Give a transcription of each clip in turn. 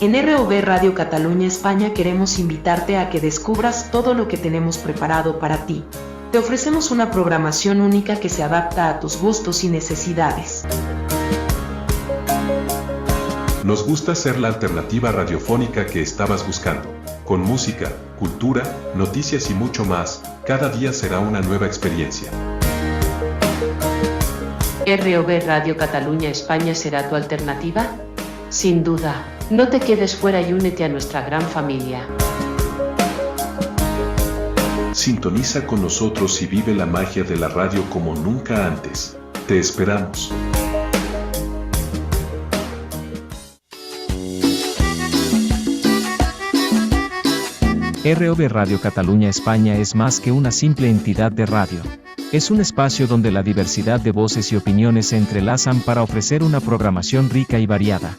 En ROV Radio Cataluña España queremos invitarte a que descubras todo lo que tenemos preparado para ti. Te ofrecemos una programación única que se adapta a tus gustos y necesidades. Nos gusta ser la alternativa radiofónica que estabas buscando. Con música, cultura, noticias y mucho más, cada día será una nueva experiencia. ¿ROV Radio Cataluña España será tu alternativa? Sin duda, no te quedes fuera y únete a nuestra gran familia. Sintoniza con nosotros y vive la magia de la radio como nunca antes. Te esperamos. ROV Radio Cataluña España es más que una simple entidad de radio. Es un espacio donde la diversidad de voces y opiniones se entrelazan para ofrecer una programación rica y variada.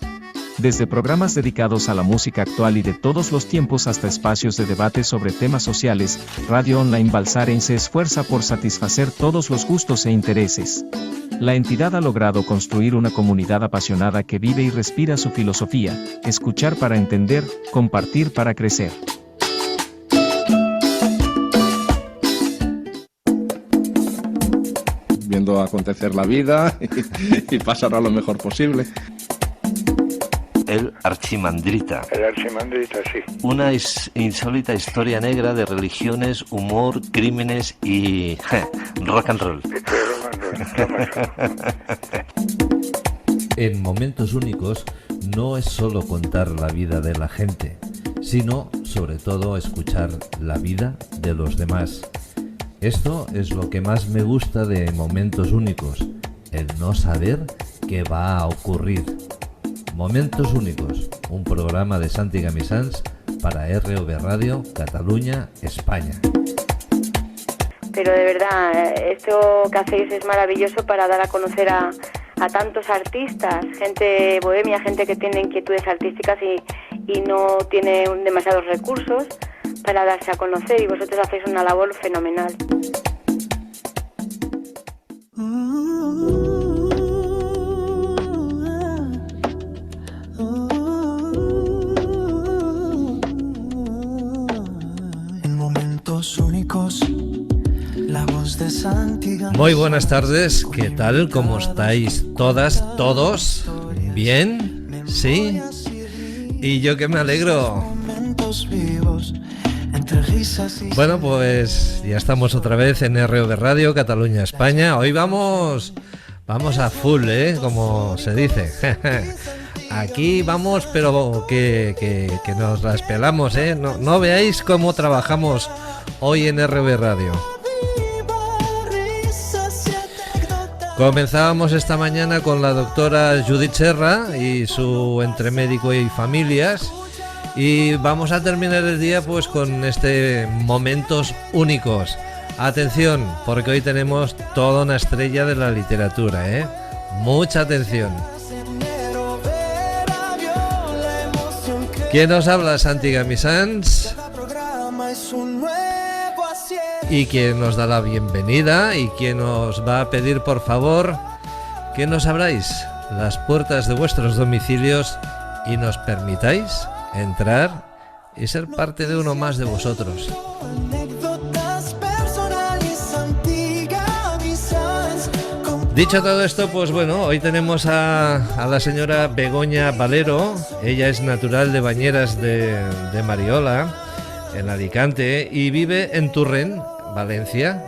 Desde programas dedicados a la música actual y de todos los tiempos hasta espacios de debate sobre temas sociales, Radio Online Balsaren se esfuerza por satisfacer todos los gustos e intereses. La entidad ha logrado construir una comunidad apasionada que vive y respira su filosofía: escuchar para entender, compartir para crecer. Viendo acontecer la vida y pasará lo mejor posible. El Archimandrita. El Archimandrita, sí. Una insólita historia negra de religiones, humor, crímenes y rock and roll. En Momentos Únicos no es solo contar la vida de la gente, sino sobre todo escuchar la vida de los demás. Esto es lo que más me gusta de Momentos Únicos, el no saber qué va a ocurrir. Momentos Únicos, un programa de Santi Gamisans para ROV Radio Cataluña España. Pero de verdad, esto que hacéis es maravilloso para dar a conocer a tantos artistas, gente bohemia, gente que tiene inquietudes artísticas y no tiene demasiados recursos para darse a conocer, y vosotros hacéis una labor fenomenal. En Momentos Únicos, la voz de Santi Gamisans. Muy buenas tardes, ¿qué tal? ¿Cómo estáis todas, todos? ¿Bien? ¿Sí? Y yo que me alegro. Bueno, pues ya estamos otra vez en ROV Radio Cataluña España. Hoy vamos a full, como se dice. Aquí vamos, pero que nos las pelamos, No veáis cómo trabajamos hoy en ROV Radio. Comenzábamos esta mañana con la doctora Judith Serra y su Entre Médico y Familias. Y vamos a terminar el día pues con este Momentos Únicos. Atención, porque hoy tenemos toda una estrella de la literatura, Mucha atención. ¿Quién nos habla? Santi Gamisans. Y quien nos da la bienvenida y quien nos va a pedir por favor que nos abráis las puertas de vuestros domicilios y nos permitáis entrar y ser parte de uno más de vosotros. Dicho todo esto, pues bueno, hoy tenemos a la señora Begoña Valero. Ella es natural de Bañeras de Mariola, en Alicante, y vive en Turren, Valencia.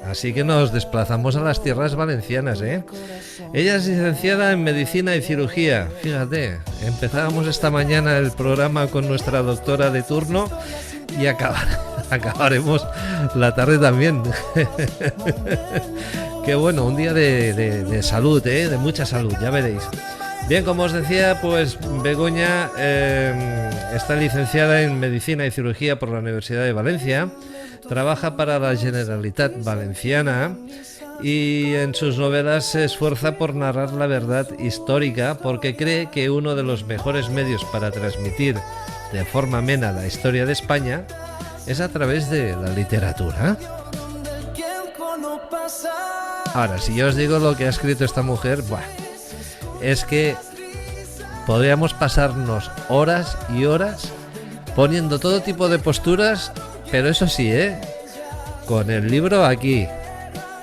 Así que nos desplazamos a las tierras valencianas, Ella es licenciada en Medicina y Cirugía. Fíjate, empezábamos esta mañana el programa con nuestra doctora de turno y acabaremos la tarde también. Qué bueno, un día de salud, de mucha salud, ya veréis. Bien, como os decía, pues Begoña está licenciada en Medicina y Cirugía por la Universidad de Valencia. Trabaja para la Generalitat Valenciana y en sus novelas se esfuerza por narrar la verdad histórica, porque cree que uno de los mejores medios para transmitir de forma amena la historia de España es a través de la literatura. Ahora, si yo os digo lo que ha escrito esta mujer, es que podríamos pasarnos horas y horas poniendo todo tipo de posturas, pero eso sí, con el libro aquí,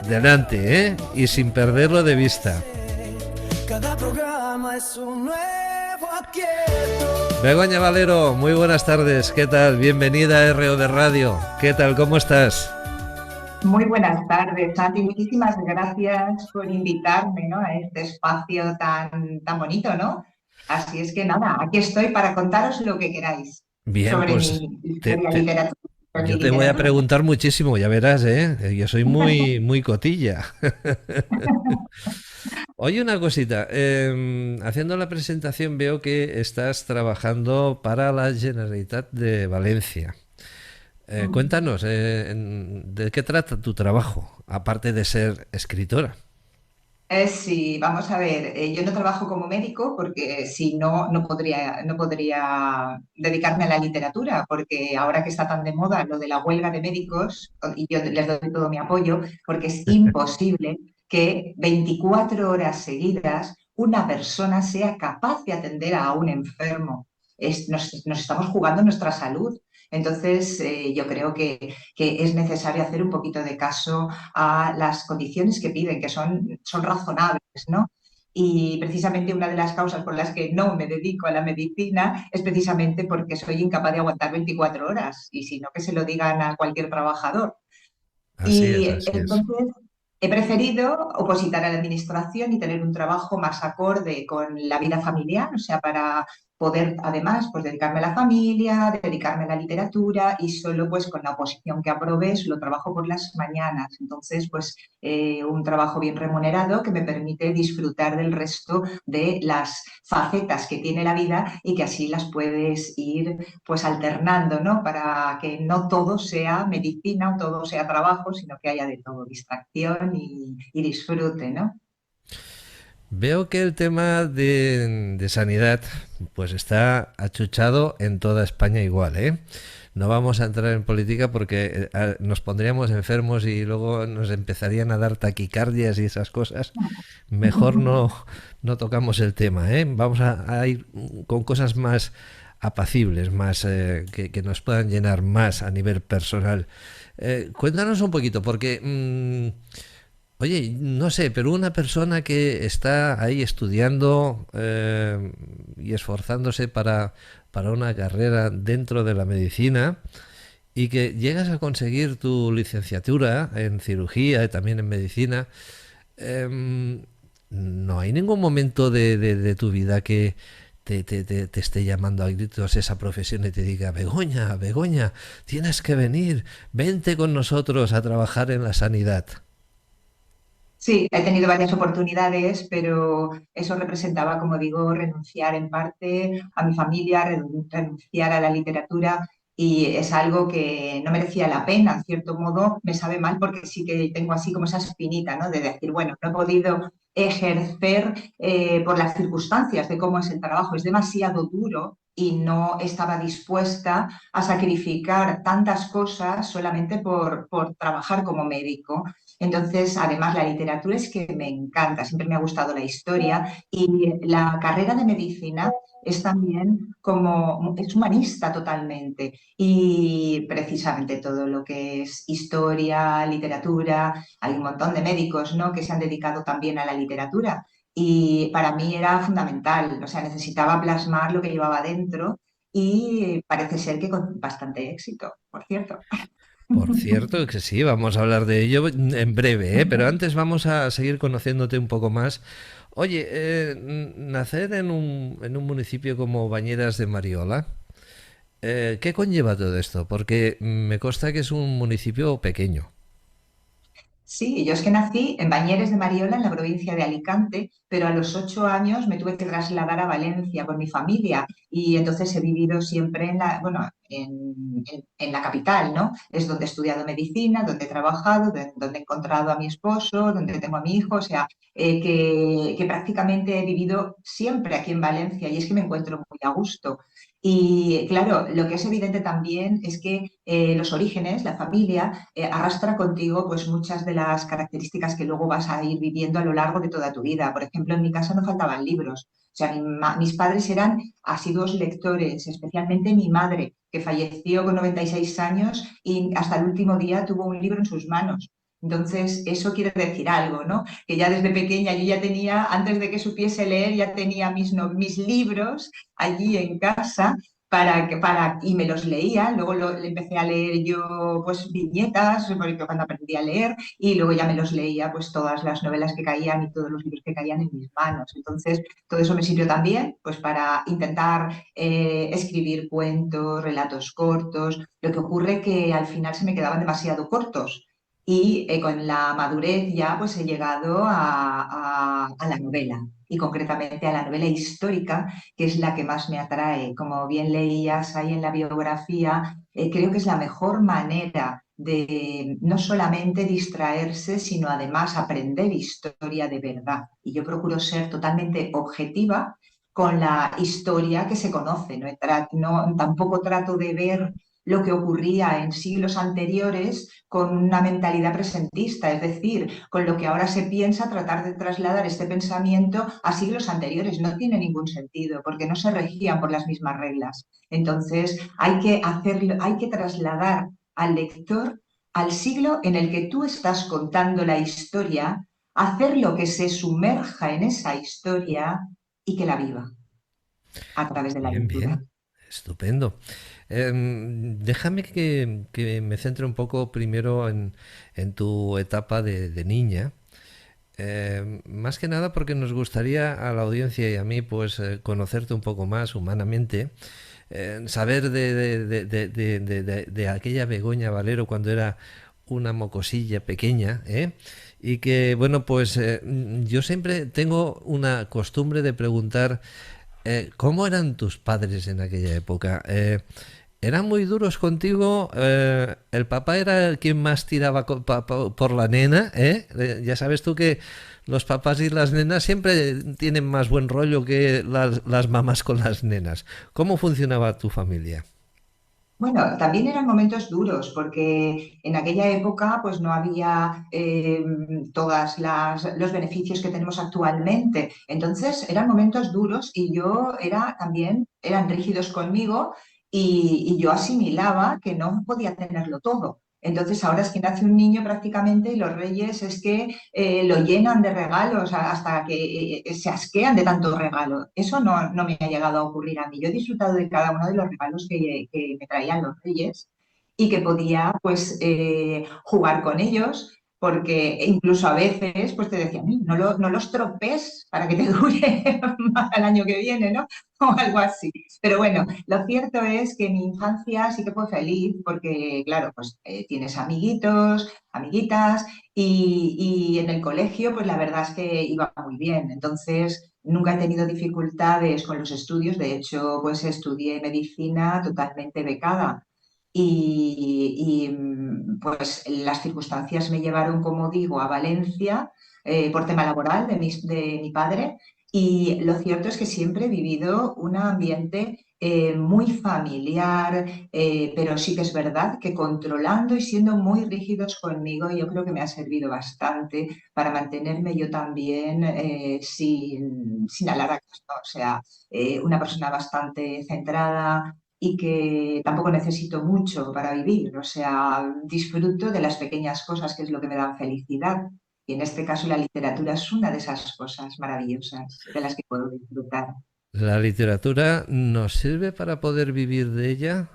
delante, y sin perderlo de vista. Cada programa es un nuevo acierto. Begoña Valero, muy buenas tardes, ¿qué tal? Bienvenida a ROD Radio, ¿qué tal? ¿Cómo estás? Muy buenas tardes, Santi. Muchísimas gracias por invitarme, ¿no?, a este espacio tan bonito, ¿no? Así es que nada, aquí estoy para contaros lo que queráis Bien, sobre pues mi historia, literatura. yo te voy a preguntar muchísimo, ya verás, yo soy muy cotilla. Oye, una cosita, haciendo la presentación veo que estás trabajando para la Generalitat de Valencia. Cuéntanos, ¿de qué trata tu trabajo, aparte de ser escritora? Sí, vamos a ver, yo no trabajo como médico porque si no, no podría dedicarme a la literatura, porque ahora que está tan de moda lo de la huelga de médicos, y yo les doy todo mi apoyo, porque es imposible que 24 horas seguidas una persona sea capaz de atender a un enfermo. Nos estamos jugando nuestra salud. Entonces, yo creo que es necesario hacer un poquito de caso a las condiciones que piden, que son razonables, ¿no? Y precisamente una de las causas por las que no me dedico a la medicina es precisamente porque soy incapaz de aguantar 24 horas, y si no, que se lo digan a cualquier trabajador. Así es, Y así es. entonces he preferido opositar a la administración y tener un trabajo más acorde con la vida familiar, o sea, para poder además pues dedicarme a la familia, dedicarme a la literatura, y solo pues con la oposición que aprobé lo trabajo por las mañanas. Entonces, pues un trabajo bien remunerado que me permite disfrutar del resto de las facetas que tiene la vida y que así las puedes ir pues alternando, ¿no? Para que no todo sea medicina o todo sea trabajo, sino que haya de todo, distracción y disfrute, ¿no? Veo que el tema de sanidad pues está achuchado en toda España igual, ¿eh? No vamos a entrar en política porque nos pondríamos enfermos y luego nos empezarían a dar taquicardias y esas cosas. Mejor no tocamos el tema, ¿eh? Vamos a ir con cosas más apacibles, más que nos puedan llenar más a nivel personal. Cuéntanos un poquito, porque oye, no sé, pero una persona que está ahí estudiando y esforzándose para una carrera dentro de la medicina y que llegas a conseguir tu licenciatura en cirugía y también en medicina, no hay ningún momento de tu vida que te esté llamando a gritos esa profesión y te diga: Begoña, Begoña, tienes que venir, vente con nosotros a trabajar en la sanidad. Sí, he tenido varias oportunidades, pero eso representaba, como digo, renunciar en parte a mi familia, renunciar a la literatura, y es algo que no merecía la pena. En cierto modo, me sabe mal porque sí que tengo así como esa espinita, ¿no? De decir, bueno, no he podido ejercer por las circunstancias de cómo es el trabajo, es demasiado duro y no estaba dispuesta a sacrificar tantas cosas solamente por trabajar como médico. Entonces, además, la literatura es que me encanta, siempre me ha gustado la historia, y la carrera de medicina es también es humanista totalmente, y precisamente todo lo que es historia, literatura, hay un montón de médicos, ¿no?, que se han dedicado también a la literatura, y para mí era fundamental, o sea, necesitaba plasmar lo que llevaba dentro, y parece ser que con bastante éxito, por cierto. Por cierto, que sí, vamos a hablar de ello en breve, ¿eh? Pero antes vamos a seguir conociéndote un poco más. Oye, nacer en un municipio como Bañeras de Mariola, ¿qué conlleva todo esto? Porque me consta que es un municipio pequeño. Sí, yo es que nací en Bañeres de Mariola, en la provincia de Alicante, pero a los 8 años me tuve que trasladar a Valencia con mi familia, y entonces he vivido siempre bueno, en la capital, ¿no? Es donde he estudiado medicina, donde he trabajado, donde he encontrado a mi esposo, donde tengo a mi hijo, o sea, que prácticamente he vivido siempre aquí en Valencia y es que me encuentro muy a gusto. Y claro, lo que es evidente también es que los orígenes, la familia, arrastra contigo pues muchas de las características que luego vas a ir viviendo a lo largo de toda tu vida. Por ejemplo, en mi casa no faltaban libros. O sea, mis padres eran asiduos lectores, especialmente mi madre, que falleció con 96 años y hasta el último día tuvo un libro en sus manos. Entonces, eso quiere decir algo, ¿no? Que ya desde pequeña yo ya tenía, antes de que supiese leer, ya tenía mis libros allí en casa y me los leía. Luego le empecé a leer yo pues viñetas, porque cuando aprendí a leer, y luego ya me los leía pues todas las novelas que caían y todos los libros que caían en mis manos. Entonces, todo eso me sirvió también pues para intentar escribir cuentos, relatos cortos. Lo que ocurre que al final se me quedaban demasiado cortos. Y con la madurez ya pues he llegado a la novela y concretamente a la novela histórica, que es la que más me atrae. Como bien leías ahí en la biografía, creo que es la mejor manera de no solamente distraerse, sino además aprender historia de verdad. Y yo procuro ser totalmente objetiva con la historia que se conoce. Tampoco trato de ver lo que ocurría en siglos anteriores con una mentalidad presentista, es decir, con lo que ahora se piensa, tratar de trasladar este pensamiento a siglos anteriores. No tiene ningún sentido porque no se regían por las mismas reglas. Entonces, hay que trasladar al lector al siglo en el que tú estás contando la historia, hacerlo que se sumerja en esa historia y que la viva a través de la Bien, lectura. bien, estupendo. Déjame que me centre un poco primero en tu etapa de niña. Más que nada porque nos gustaría a la audiencia y a mí pues conocerte un poco más humanamente, saber de aquella Begoña Valero cuando era una mocosilla pequeña, ¿eh? Y que bueno pues yo siempre tengo una costumbre de preguntar ¿cómo eran tus padres en aquella época? ¿Eran muy duros contigo? ¿El papá era el quien más tiraba por la nena? Ya sabes tú que los papás y las nenas siempre tienen más buen rollo que las mamás con las nenas. ¿Cómo funcionaba tu familia? Bueno, también eran momentos duros porque en aquella época pues no había todos los beneficios que tenemos actualmente. Entonces eran momentos duros y eran rígidos conmigo y yo asimilaba que no podía tenerlo todo. Entonces ahora es que nace un niño prácticamente y los reyes es que lo llenan de regalos hasta que se asquean de tanto regalo. Eso no me ha llegado a ocurrir a mí. Yo he disfrutado de cada uno de los regalos que me traían los reyes y que podía pues jugar con ellos porque incluso a veces pues te decían, no los tropes para que te dure más el año que viene, ¿no? O algo así. Pero bueno, lo cierto es que mi infancia sí que fue feliz porque, claro, pues tienes amiguitos, amiguitas y en el colegio, pues la verdad es que iba muy bien. Entonces, nunca he tenido dificultades con los estudios. De hecho, pues estudié medicina totalmente becada. Pues las circunstancias me llevaron, como digo, a Valencia por tema laboral de mi padre. Y lo cierto es que siempre he vivido un ambiente muy familiar, pero sí que es verdad que controlando y siendo muy rígidos conmigo, yo creo que me ha servido bastante para mantenerme yo también sin alaracos, ¿no? O sea, una persona bastante centrada y que tampoco necesito mucho para vivir. O sea, disfruto de las pequeñas cosas que es lo que me dan felicidad. Y en este caso la literatura es una de esas cosas maravillosas de las que puedo disfrutar. ¿La literatura nos sirve para poder vivir de ella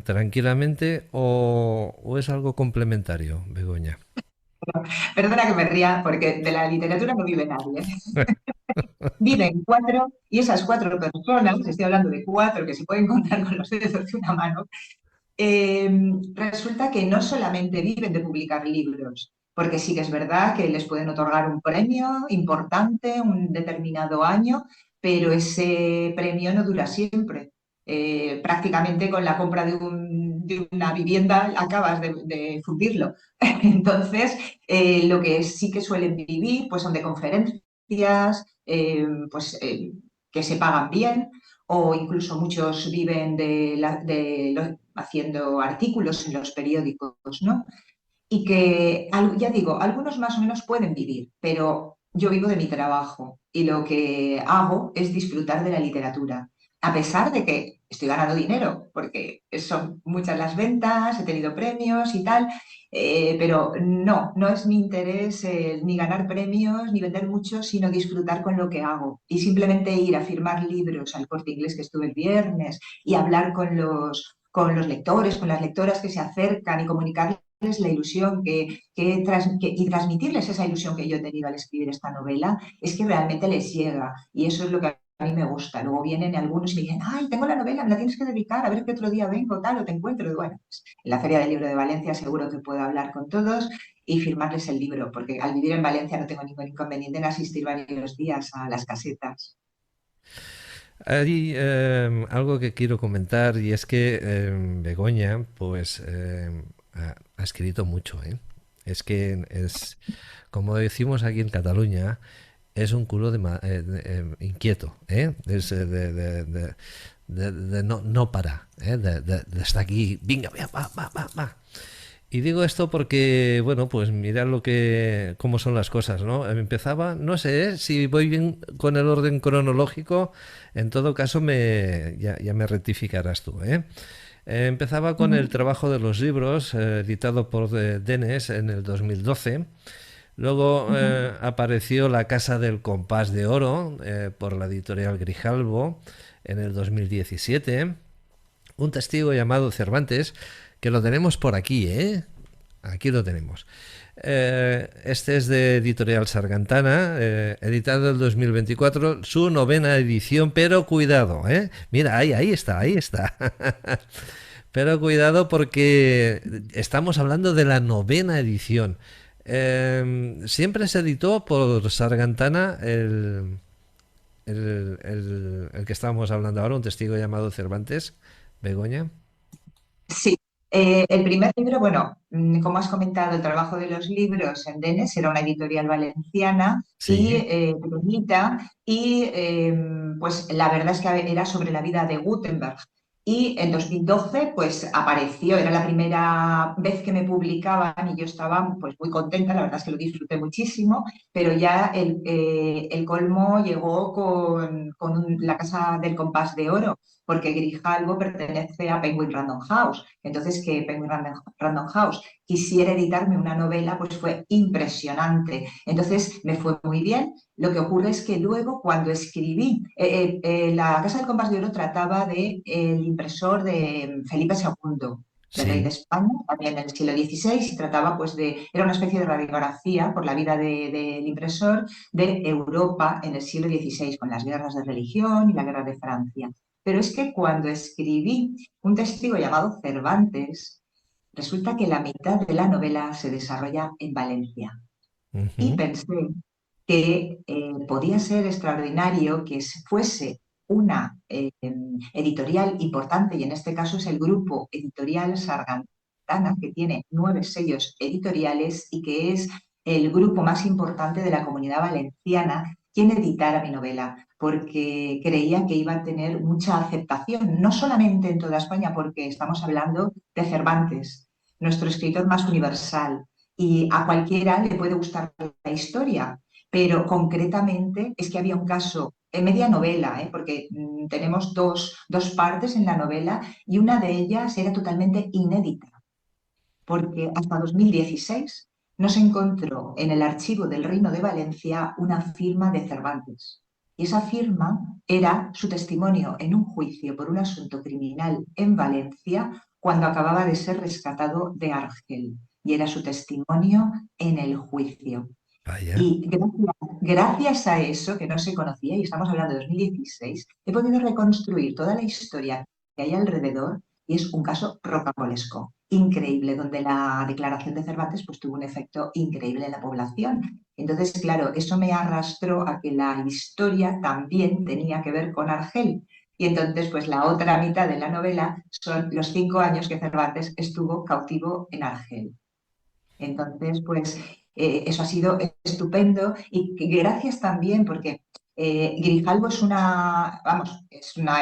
tranquilamente o es algo complementario, Begoña? Perdona que me ría, porque de la literatura no vive nadie. Viven cuatro, y esas cuatro personas, estoy hablando de cuatro que se pueden contar con los dedos de una mano, resulta que no solamente viven de publicar libros, porque sí que es verdad que les pueden otorgar un premio importante un determinado año, pero ese premio no dura siempre. prácticamente con la compra de una vivienda acabas de fundirlo. Entonces, lo que sí que suelen vivir pues son de conferencias, que se pagan bien, o incluso muchos viven haciendo artículos en los periódicos, ¿no? Y que, ya digo, algunos más o menos pueden vivir, pero yo vivo de mi trabajo y lo que hago es disfrutar de la literatura, a pesar de que estoy ganando dinero, porque son muchas las ventas, he tenido premios y tal, pero no es mi interés ni ganar premios ni vender mucho, sino disfrutar con lo que hago y simplemente ir a firmar libros al Corte Inglés que estuve el viernes y hablar con los lectores, con las lectoras que se acercan y comunicarles la ilusión y transmitirles esa ilusión que yo he tenido al escribir esta novela, es que realmente les llega y eso es lo que a mí me gusta. Luego vienen algunos y me dicen, ay, tengo la novela, me la tienes que dedicar, a ver qué otro día vengo, tal, o te encuentro. Y bueno, pues en la Feria del Libro de Valencia seguro que puedo hablar con todos y firmarles el libro, porque al vivir en Valencia no tengo ningún inconveniente en asistir varios días a las casetas. Hay algo que quiero comentar y es que Begoña, pues ha escrito mucho, ¿eh? Es que es, como decimos aquí en Cataluña, es un culo inquieto, ¿eh? Es de no para, ¿eh? De estar aquí, venga, va. Y digo esto porque, bueno, pues mira cómo son las cosas, ¿no? Empezaba, no sé, si voy bien con el orden cronológico, en todo caso ya me rectificarás tú, ¿eh? Empezaba con el trabajo de los libros, editado por Denes en el 2012. Luego apareció La Casa del Compás de Oro, por la editorial Grijalbo, en el 2017. Un testigo llamado Cervantes, que lo tenemos por aquí, ¿eh? Aquí lo tenemos. Este es de Editorial Sargantana, editado en el 2024, su 9ª edición, pero cuidado, ¿eh? Mira, ahí está. Pero cuidado porque estamos hablando de la 9ª edición. Siempre se editó por Sargantana el que estábamos hablando ahora, un testigo llamado Cervantes, Begoña. Sí, el primer libro, bueno, como has comentado, el trabajo de los libros en Denes era una editorial valenciana y Sí. pequeñita y pues la verdad es que era sobre la vida de Gutenberg. Y en 2012 pues apareció, era la primera vez que me publicaban y yo estaba pues muy contenta, la verdad es que lo disfruté muchísimo, pero ya el colmo llegó con La Casa del Compás de Oro, porque Grijalbo pertenece a Penguin Random House. Entonces, que Penguin Random House quisiera editarme una novela, pues fue impresionante. Entonces, me fue muy bien. Lo que ocurre es que luego, cuando escribí, La Casa del Compás de Oro trataba del impresor de Felipe II, del rey de Sí. España, también en el siglo XVI, y trataba pues era una especie de radiografía por la vida del impresor de Europa en el siglo XVI, con las guerras de religión y la guerra de Francia. Pero es que cuando escribí un testigo llamado Cervantes, resulta que la mitad de la novela se desarrolla en Valencia. Y Ujú. pensé que podía ser extraordinario que fuese una editorial importante, y en este caso es el grupo editorial Sargantana, que tiene 9 sellos editoriales y que es el grupo más importante de la Comunidad Valenciana, quien editara mi novela, porque creía que iba a tener mucha aceptación, no solamente en toda España, porque estamos hablando de Cervantes, nuestro escritor más universal, y a cualquiera le puede gustar la historia, pero concretamente es que había un caso, en media novela, porque tenemos dos partes en la novela y una de ellas era totalmente inédita, porque hasta 2016 no se encontró en el archivo del Reino de Valencia una firma de Cervantes. Y esa firma era su testimonio en un juicio por un asunto criminal en Valencia cuando acababa de ser rescatado de Argel. Y era su testimonio en el juicio. Vaya. Y gracias a eso, que no se conocía, y estamos hablando de 2016, he podido reconstruir toda la historia que hay alrededor y es un caso rocambolesco, increíble, donde la declaración de Cervantes pues, tuvo un efecto increíble en la población. Entonces, claro, eso me arrastró a que la historia también tenía que ver con Argel. Y entonces, pues la otra mitad de la novela son los 5 años que Cervantes estuvo cautivo en Argel. Entonces, pues eso ha sido estupendo y gracias también porque Grijalbo es una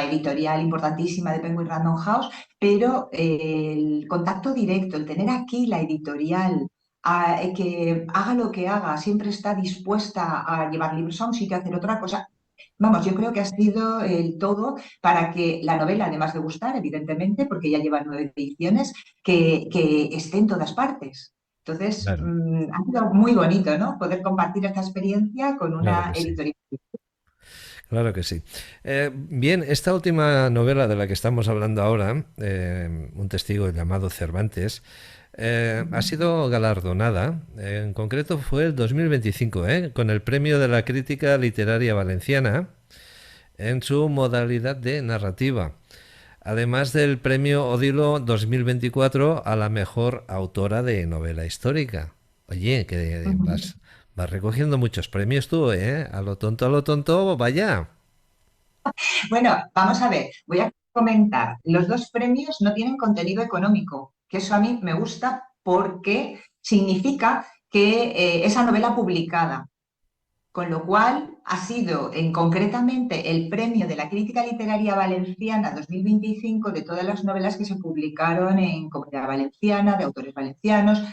editorial importantísima de Penguin Random House, pero el contacto directo, el tener aquí la editorial, que haga lo que haga, siempre está dispuesta a llevar libros a un sitio, a hacer otra cosa. Vamos, yo creo que ha sido el todo para que la novela, además de gustar, evidentemente, porque ya lleva 9 ediciones, que esté en todas partes. Entonces, Claro, ha sido muy bonito, ¿no? Poder compartir esta experiencia con claro una que sí. editorial. Claro que sí. Bien, esta última novela de la que estamos hablando ahora, Un testigo llamado Cervantes, ha sido galardonada. En concreto fue el 2025, con el Premio de la Crítica Literaria Valenciana en su modalidad de narrativa. Además del Premio Odilo 2024 a la mejor autora de novela histórica. Oye, que vas recogiendo muchos premios tú, ¿eh? A lo tonto, vaya. Bueno, vamos a ver, voy a comentar. Los 2 premios no tienen contenido económico, que eso a mí me gusta porque significa que esa novela publicada, con lo cual ha sido concretamente el premio de la Crítica Literaria Valenciana 2025 de todas las novelas que se publicaron en Comunidad Valenciana, de autores valencianos,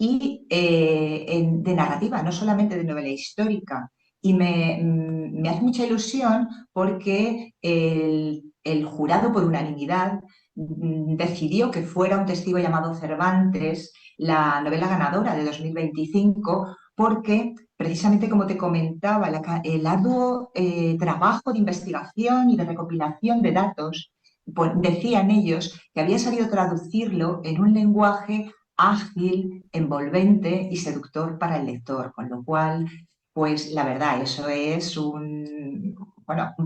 y de narrativa, no solamente de novela histórica. Y me hace mucha ilusión porque el jurado, por unanimidad, decidió que fuera Un testigo llamado Cervantes la novela ganadora de 2025, porque precisamente como te comentaba, el arduo trabajo de investigación y de recopilación de datos, pues, decían ellos que había sabido traducirlo en un lenguaje ágil, envolvente y seductor para el lector, con lo cual, pues la verdad, eso es un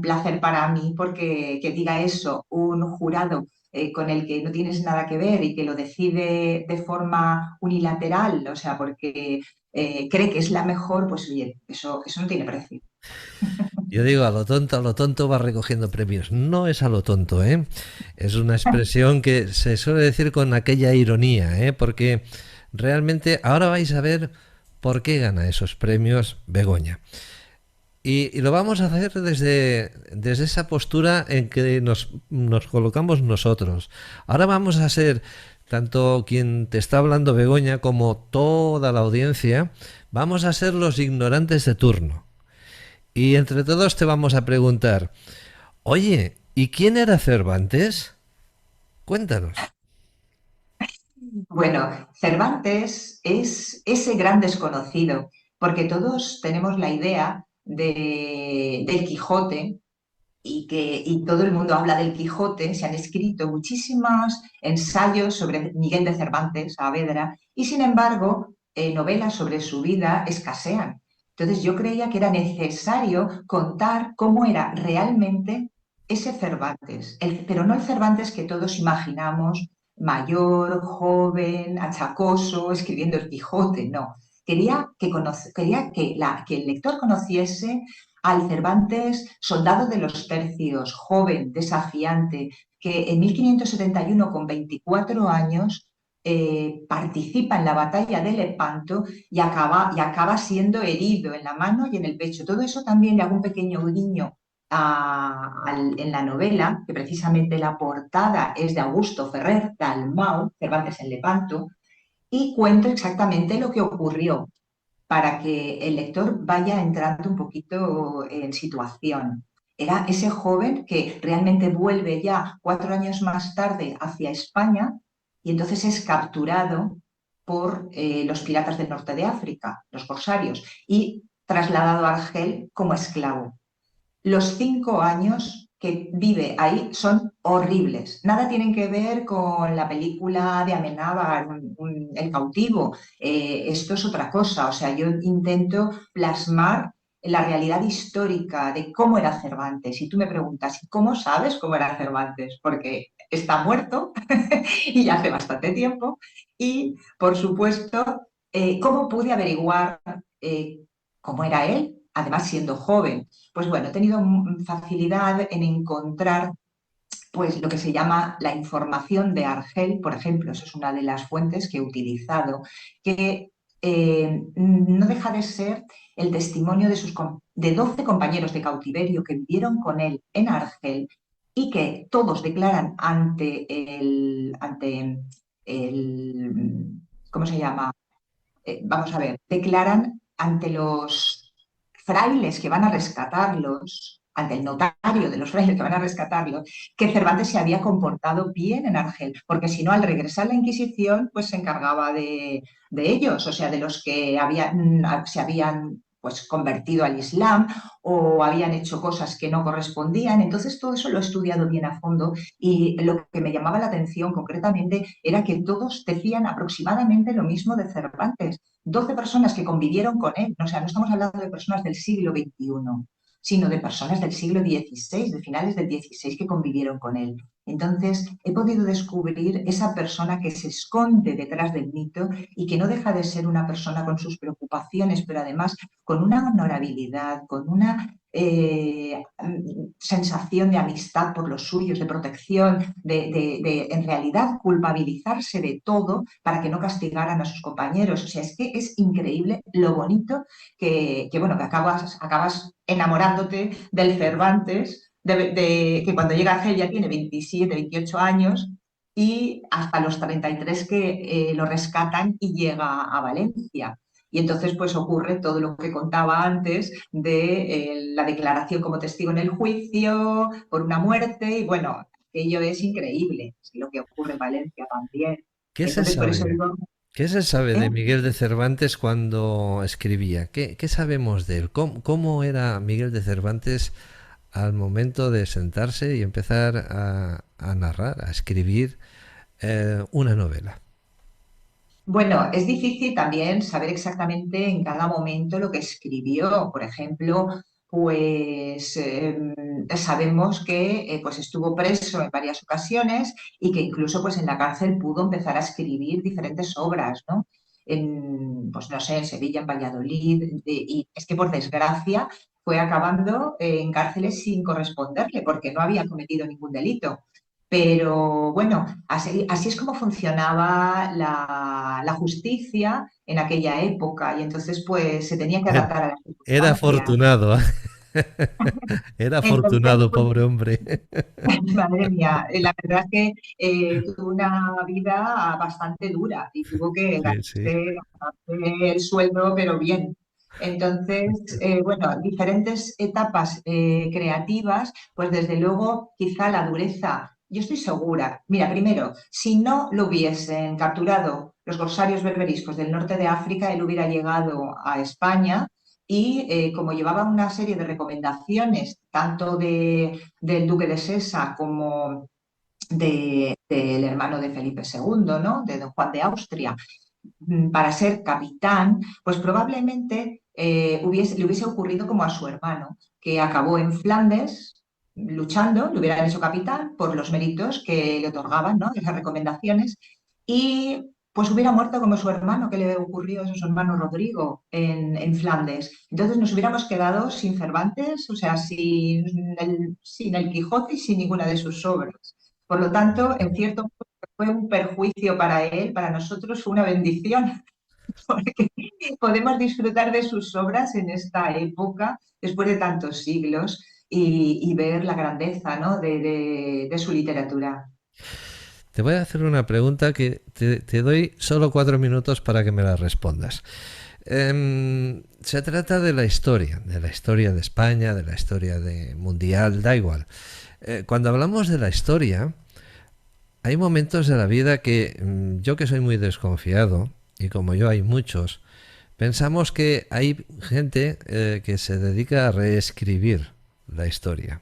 placer para mí porque que diga eso un jurado con el que no tienes nada que ver y que lo decide de forma unilateral, o sea, porque cree que es la mejor, pues oye, eso no tiene precio. Yo digo, a lo tonto va recogiendo premios. No es a lo tonto, ¿eh? Es una expresión que se suele decir con aquella ironía, ¿eh? Porque realmente ahora vais a ver por qué gana esos premios Begoña. Y lo vamos a hacer desde esa postura en que nos colocamos nosotros. Ahora vamos a ser, tanto quien te está hablando Begoña como toda la audiencia, vamos a ser los ignorantes de turno. Y entre todos te vamos a preguntar, oye, ¿y quién era Cervantes? Cuéntanos. Bueno, Cervantes es ese gran desconocido, porque todos tenemos la idea del Quijote y todo el mundo habla del Quijote. Se han escrito muchísimos ensayos sobre Miguel de Cervantes Saavedra y, sin embargo, novelas sobre su vida escasean. Entonces yo creía que era necesario contar cómo era realmente ese Cervantes, pero no el Cervantes que todos imaginamos, mayor, joven, achacoso, escribiendo el Quijote, no. Quería que el lector conociese al Cervantes, soldado de los tercios, joven, desafiante, que en 1571, con 24 años, participa en la batalla de Lepanto y acaba siendo herido en la mano y en el pecho. Todo eso también le hago un pequeño guiño en la novela, que precisamente la portada es de Augusto Ferrer Dalmau, Cervantes en Lepanto, y cuento exactamente lo que ocurrió para que el lector vaya entrando un poquito en situación. Era ese joven que realmente vuelve ya 4 años más tarde hacia España y entonces es capturado por los piratas del norte de África, los corsarios, y trasladado a Argel como esclavo. Los 5 años que vive ahí son horribles. Nada tienen que ver con la película de Amenábar, El cautivo. Esto es otra cosa. O sea, yo intento plasmar la realidad histórica de cómo era Cervantes. Y tú me preguntas, ¿cómo sabes cómo era Cervantes? Porque está muerto y hace bastante tiempo. Y, por supuesto, ¿cómo pude averiguar cómo era él? además siendo joven. Pues bueno, he tenido facilidad en encontrar pues lo que se llama la información de Argel, por ejemplo. Eso es una de las fuentes que he utilizado, que no deja de ser el testimonio de 12 compañeros de cautiverio que vivieron con él en Argel y que todos declaran ¿cómo se llama? Vamos a ver, declaran ante los frailes que van a rescatarlos, ante el notario de los frailes que van a rescatarlos, que Cervantes se había comportado bien en Argel, porque si no, al regresar la Inquisición, pues se encargaba de ellos, o sea, de los que se habían pues convertido al Islam o habían hecho cosas que no correspondían. Entonces, todo eso lo he estudiado bien a fondo y lo que me llamaba la atención concretamente era que todos decían aproximadamente lo mismo de Cervantes. 12 personas que convivieron con él, o sea, no estamos hablando de personas del siglo XXI, sino de personas del siglo XVI, de finales del XVI que convivieron con él. Entonces, he podido descubrir esa persona que se esconde detrás del mito y que no deja de ser una persona con sus preocupaciones, pero además con una honorabilidad, con una sensación de amistad por los suyos, de protección, de en realidad culpabilizarse de todo para que no castigaran a sus compañeros. O sea, es que es increíble lo bonito bueno, que acabas enamorándote del Cervantes, que cuando llega a Argel ya tiene 27, 28 años y hasta los 33 que lo rescatan y llega a Valencia. Y entonces pues ocurre todo lo que contaba antes de la declaración como testigo en el juicio por una muerte y bueno, ello es increíble, es lo que ocurre en Valencia también. ¿Qué se Entonces por eso sabe? digo, ¿Qué se sabe de ¿eh? Miguel de Cervantes cuando escribía? ¿Qué sabemos de él? ¿Cómo era Miguel de Cervantes al momento de sentarse y empezar a narrar, a escribir una novela? Bueno, es difícil también saber exactamente en cada momento lo que escribió. Por ejemplo, pues sabemos que pues estuvo preso en varias ocasiones y que incluso pues en la cárcel pudo empezar a escribir diferentes obras, ¿no? Pues no sé, en Sevilla, en Valladolid, y es que por desgracia fue acabando en cárceles sin corresponderle porque no había cometido ningún delito. Pero bueno, así es como funcionaba la justicia en aquella época y entonces pues se tenía que adaptar a las Era circunstancias. afortunado, era Entonces, afortunado, pues, pobre hombre. madre mía, la verdad es que tuvo una vida bastante dura y tuvo que Sí, sí. ganarse el sueldo, pero bien. Entonces, bueno, diferentes etapas creativas, pues desde luego quizá la dureza, yo estoy segura, mira, primero, si no lo hubiesen capturado los corsarios berberiscos del norte de África, él hubiera llegado a España y como llevaba una serie de recomendaciones, tanto del duque de Sesa como del hermano de Felipe II, ¿no? De don Juan de Austria, para ser capitán, pues probablemente le hubiese ocurrido como a su hermano, que acabó en Flandes luchando, le hubieran hecho capitán por los méritos que le otorgaban, ¿no? Esas recomendaciones, y pues hubiera muerto como su hermano, que le ocurrió a su hermano Rodrigo en Flandes. Entonces nos hubiéramos quedado sin Cervantes, o sea, sin el Quijote y sin ninguna de sus obras. Por lo tanto, en cierto modo fue un perjuicio para él, para nosotros fue una bendición, porque podemos disfrutar de sus obras en esta época, después de tantos siglos, y ver la grandeza, ¿no? de su literatura. Te voy a hacer una pregunta que te doy solo 4 minutos para que me la respondas. Se trata de la historia de España, de la historia mundial, da igual. Cuando hablamos de la historia, hay momentos de la vida que yo, que soy muy desconfiado, y como yo hay muchos, pensamos que hay gente que se dedica a reescribir la historia.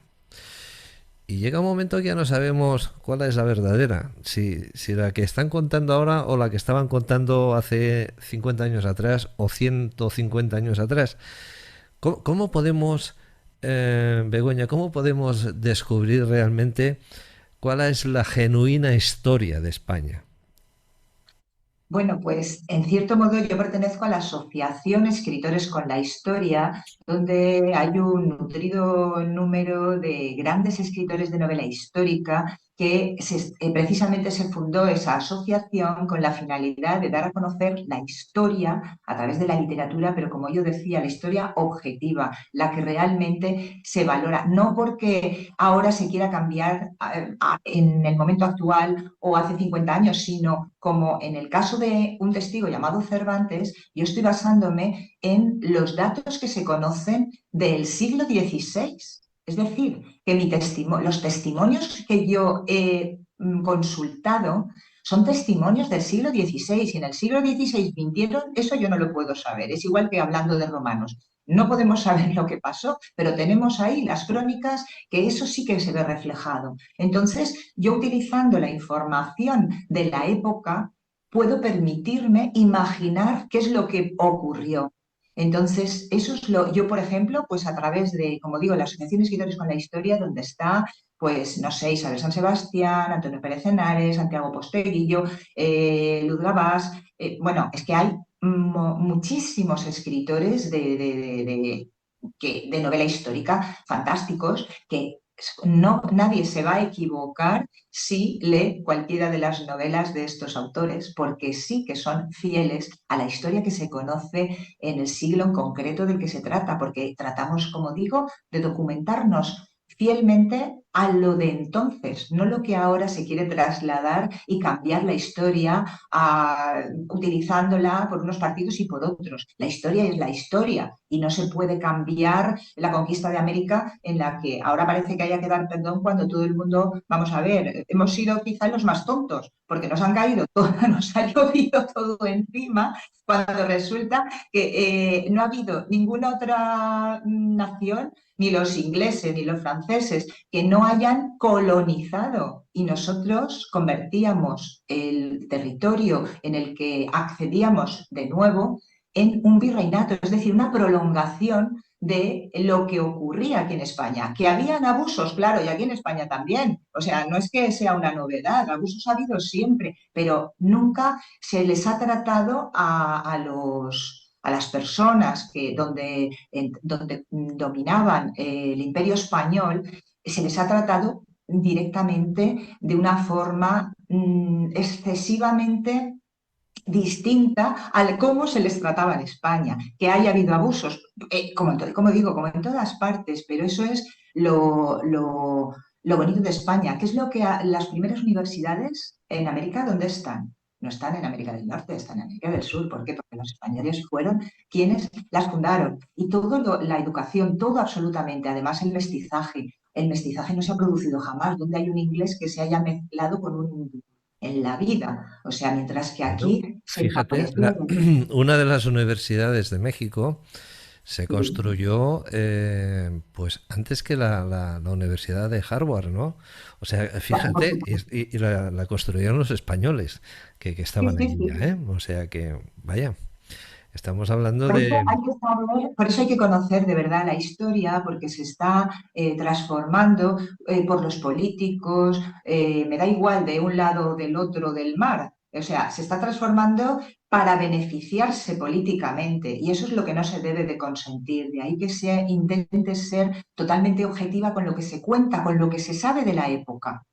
Y llega un momento que ya no sabemos cuál es la verdadera, si la que están contando ahora o la que estaban contando hace 50 años atrás o 150 años atrás. ¿Cómo podemos, Begoña, cómo podemos descubrir realmente cuál es la genuina historia de España? Bueno, pues en cierto modo yo pertenezco a la Asociación Escritores con la Historia, donde hay un nutrido número de grandes escritores de novela histórica que precisamente se fundó esa asociación con la finalidad de dar a conocer la historia a través de la literatura, pero como yo decía, la historia objetiva, la que realmente se valora, no porque ahora se quiera cambiar en el momento actual o hace 50 años, sino como en el caso de un testigo llamado Cervantes, yo estoy basándome en los datos que se conocen del siglo XVI. Es decir, que los testimonios que yo he consultado son testimonios del siglo XVI y en el siglo XVI mintieron, eso yo no lo puedo saber. Es igual que hablando de romanos. No podemos saber lo que pasó, pero tenemos ahí las crónicas que eso sí que se ve reflejado. Entonces, yo utilizando la información de la época, puedo permitirme imaginar qué es lo que ocurrió. Entonces, eso es yo, por ejemplo, pues a través de, como digo, la Asociación de Escritores con la Historia, donde está, pues, no sé, Isabel San Sebastián, Antonio Pérez Henares, Santiago Posteguillo, Luz Gabás, bueno, es que hay muchísimos escritores de novela histórica fantásticos que nadie se va a equivocar si lee cualquiera de las novelas de estos autores, porque sí que son fieles a la historia que se conoce en el siglo en concreto del que se trata, porque tratamos, como digo, de documentarnos fielmente a lo de entonces, no lo que ahora se quiere trasladar y cambiar la historia utilizándola por unos partidos y por otros. La historia es la historia y no se puede cambiar la conquista de América, en la que ahora parece que haya que dar perdón cuando todo el mundo, vamos a ver, hemos sido quizá los más tontos porque nos han caído todo, nos ha llovido todo encima, cuando resulta que no ha habido ninguna otra nación, ni los ingleses ni los franceses, que no hayan colonizado, y nosotros convertíamos el territorio en el que accedíamos de nuevo en un virreinato, es decir, una prolongación de lo que ocurría aquí en España. Que habían abusos, claro, y aquí en España también. O sea, no es que sea una novedad, abusos ha habido siempre, pero nunca se les ha tratado a las personas donde dominaban el Imperio Español, se les ha tratado directamente de una forma excesivamente distinta a cómo se les trataba en España. Que haya habido abusos, como digo, como en todas partes, pero eso es lo bonito de España. ¿Qué es lo que las primeras universidades en América, dónde están? No están en América del Norte, están en América del Sur. ¿Por qué? Porque los españoles fueron quienes las fundaron. Y la educación, todo absolutamente, además el mestizaje no se ha producido jamás. Donde hay un inglés que se haya mezclado con un hindú en la vida? O sea, mientras que aquí... Fíjate, una de las universidades de México se construyó pues antes que la Universidad de Harvard, ¿no? O sea, fíjate, y la construyeron los españoles que estaban allí, ¿eh? O sea que, vaya, estamos hablando Por eso hay que conocer de verdad la historia, porque se está transformando por los políticos, me da igual de un lado o del otro del mar. O sea, se está transformando para beneficiarse políticamente, y eso es lo que no se debe de consentir. De ahí que se intente ser totalmente objetiva con lo que se cuenta, con lo que se sabe de la época.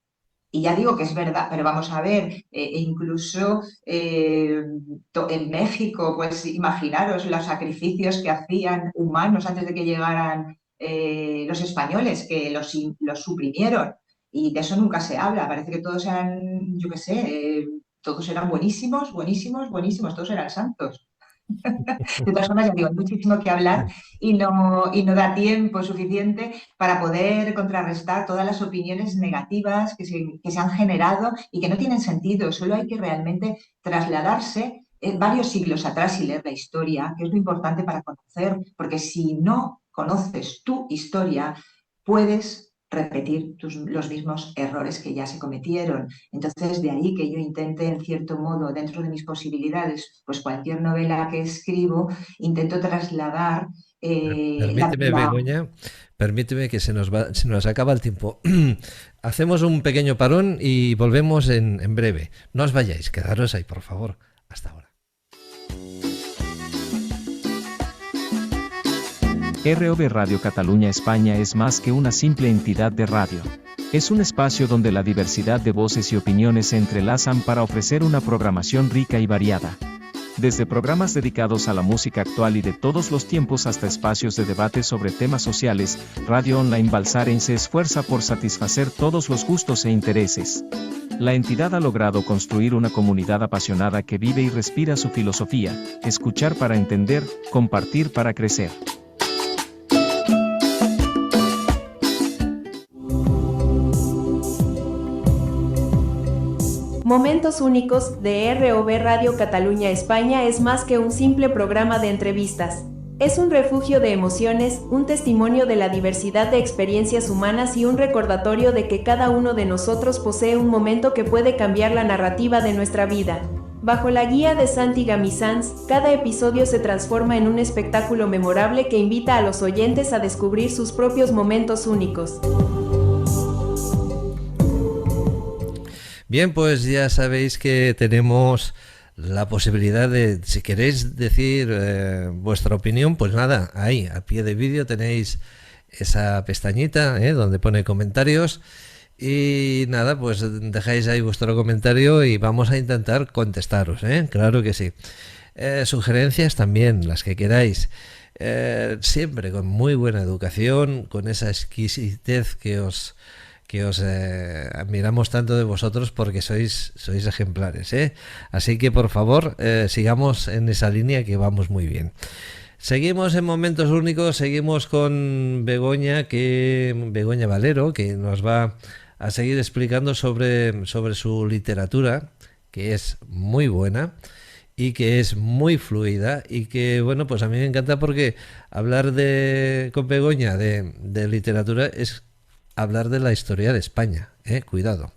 Y ya digo que es verdad, pero vamos a ver, incluso en México, pues imaginaros los sacrificios que hacían humanos antes de que llegaran los españoles, que los suprimieron, y de eso nunca se habla. Parece que todos eran, yo qué sé, todos eran buenísimos, buenísimos, buenísimos, todos eran santos. De todas formas, ya digo, hay muchísimo que hablar y no da tiempo suficiente para poder contrarrestar todas las opiniones negativas que se han generado y que no tienen sentido. Solo hay que realmente trasladarse varios siglos atrás y leer la historia, que es lo importante para conocer, porque si no conoces tu historia, puedes repetir los mismos errores que ya se cometieron. Entonces, de ahí que yo intente, en cierto modo, dentro de mis posibilidades, pues cualquier novela que escribo, intento trasladar... Permíteme, Begoña, permíteme que se nos acaba el tiempo. Hacemos un pequeño parón y volvemos en breve. No os vayáis, quedaros ahí, por favor. Hasta ahora. ROV Radio Cataluña España es más que una simple entidad de radio. Es un espacio donde la diversidad de voces y opiniones se entrelazan para ofrecer una programación rica y variada. Desde programas dedicados a la música actual y de todos los tiempos hasta espacios de debate sobre temas sociales, Radio Online Balsaren se esfuerza por satisfacer todos los gustos e intereses. La entidad ha logrado construir una comunidad apasionada que vive y respira su filosofía: escuchar para entender, compartir para crecer. Momentos Únicos de ROV Radio Cataluña España es más que un simple programa de entrevistas. Es un refugio de emociones, un testimonio de la diversidad de experiencias humanas y un recordatorio de que cada uno de nosotros posee un momento que puede cambiar la narrativa de nuestra vida. Bajo la guía de Santi Gamisans, cada episodio se transforma en un espectáculo memorable que invita a los oyentes a descubrir sus propios momentos únicos. Bien, pues ya sabéis que tenemos la posibilidad de, si queréis decir vuestra opinión, pues nada, ahí, a pie de vídeo tenéis esa pestañita donde pone comentarios y nada, pues dejáis ahí vuestro comentario y vamos a intentar contestaros, claro que sí. Sugerencias también, las que queráis. Siempre con muy buena educación, con esa exquisitez que os admiramos tanto de vosotros porque sois ejemplares, Así que por favor sigamos en esa línea que vamos muy bien. Seguimos en Momentos Únicos, seguimos con Begoña Valero, que nos va a seguir explicando sobre su literatura, que es muy buena y que es muy fluida y que, bueno, pues a mí me encanta porque hablar con Begoña de literatura es hablar de la historia de España, cuidado.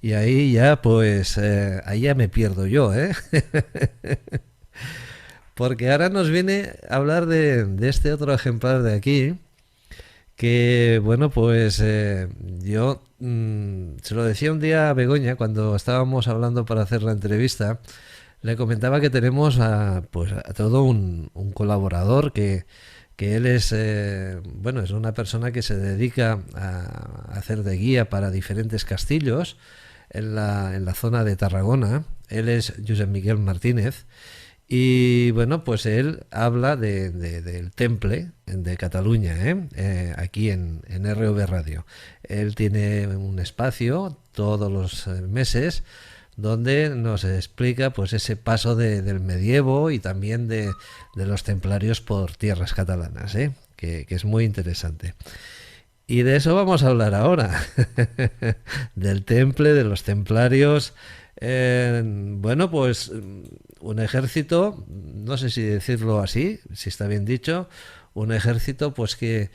Y ahí ya, pues, ahí ya me pierdo yo, Porque ahora nos viene a hablar de este otro ejemplar de aquí, que, bueno, pues yo se lo decía un día a Begoña cuando estábamos hablando para hacer la entrevista, le comentaba que tenemos a todo un colaborador que él es, es una persona que se dedica a hacer de guía para diferentes castillos en la zona de Tarragona. Él es Josep Miguel Martínez y, bueno, pues él habla del Temple de Cataluña, aquí en ROV Radio. Él tiene un espacio todos los meses donde nos explica pues ese paso del medievo y también de los templarios por tierras catalanas, que es muy interesante. Y de eso vamos a hablar ahora, del Temple, de los templarios. Bueno, pues un ejército, no sé si decirlo así, si está bien dicho, un ejército pues que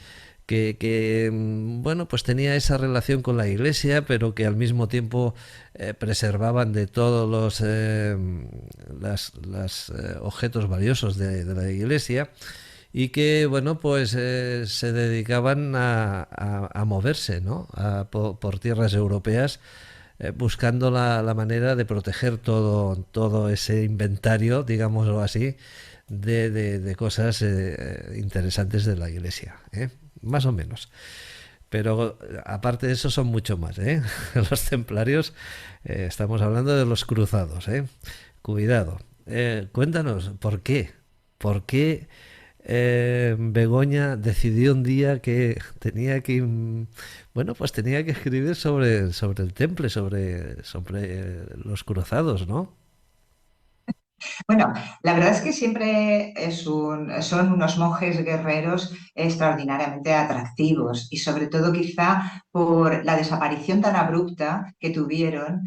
bueno, pues tenía esa relación con la Iglesia, pero que al mismo tiempo preservaban de todos los objetos valiosos de la Iglesia y que, bueno, pues se dedicaban a moverse, ¿no? por tierras europeas, buscando la manera de proteger todo ese inventario, digámoslo así, de cosas interesantes de la Iglesia, más o menos. Pero aparte de eso son mucho más, Los templarios, estamos hablando de los cruzados, Cuidado. Cuéntanos, ¿por qué? ¿Por qué Begoña decidió un día que tenía que escribir sobre el Temple, sobre los cruzados, ¿no? Bueno, la verdad es que siempre son unos monjes guerreros extraordinariamente atractivos y sobre todo quizá por la desaparición tan abrupta que tuvieron,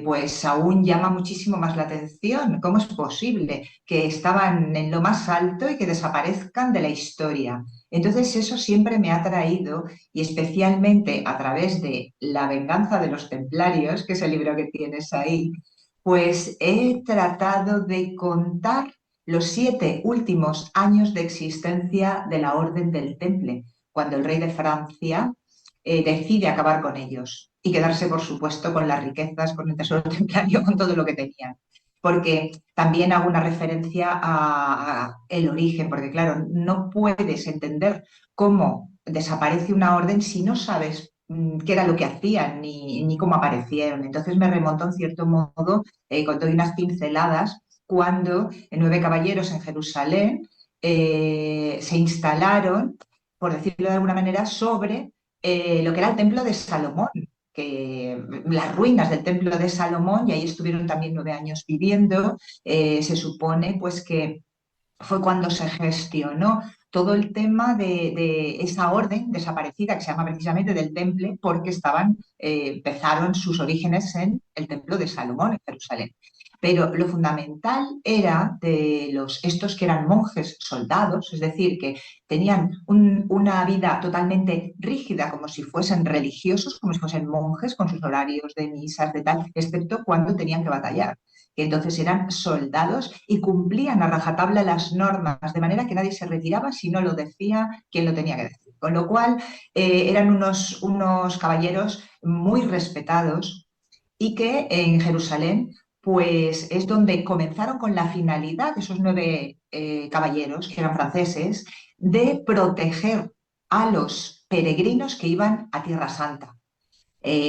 pues aún llama muchísimo más la atención. ¿Cómo es posible que estaban en lo más alto y que desaparezcan de la historia? Entonces eso siempre me ha atraído y especialmente a través de La venganza de los templarios, que es el libro que tienes ahí, pues he tratado de contar los 7 últimos años de existencia de la Orden del Temple, cuando el rey de Francia decide acabar con ellos y quedarse, por supuesto, con las riquezas, con el tesoro templario, con todo lo que tenían. porque también hago una referencia a el origen, porque claro, no puedes entender cómo desaparece una orden si no sabes qué era lo que hacían ni cómo aparecieron. Entonces me remonto en cierto modo, con doy unas pinceladas, cuando en 9 caballeros en Jerusalén se instalaron, por decirlo de alguna manera, sobre lo que era el templo de Salomón, las ruinas del templo de Salomón, y ahí estuvieron también 9 años viviendo. Se supone pues que fue cuando se gestionó todo el tema de esa orden desaparecida que se llama precisamente del Temple, porque empezaron sus orígenes en el templo de Salomón en Jerusalén. Pero lo fundamental era de estos que eran monjes soldados, es decir, que tenían una vida totalmente rígida, como si fuesen religiosos, como si fuesen monjes, con sus horarios de misas, de tal, excepto cuando tenían que batallar. Que entonces eran soldados y cumplían a rajatabla las normas, de manera que nadie se retiraba si no lo decía quien lo tenía que decir. Con lo cual eran unos caballeros muy respetados y que en Jerusalén pues es donde comenzaron con la finalidad, esos 9 caballeros, que eran franceses, de proteger a los peregrinos que iban a Tierra Santa.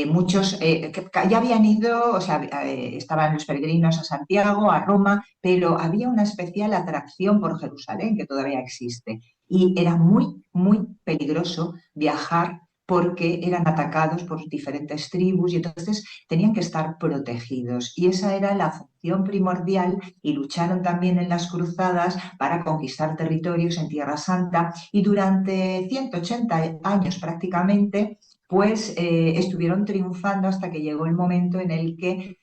Muchos que ya habían ido, o sea, estaban los peregrinos a Santiago, a Roma, pero había una especial atracción por Jerusalén que todavía existe. Y era muy, muy peligroso viajar porque eran atacados por diferentes tribus y entonces tenían que estar protegidos. Y esa era la función primordial, y lucharon también en las cruzadas para conquistar territorios en Tierra Santa, y durante 180 años prácticamente pues estuvieron triunfando hasta que llegó el momento en el que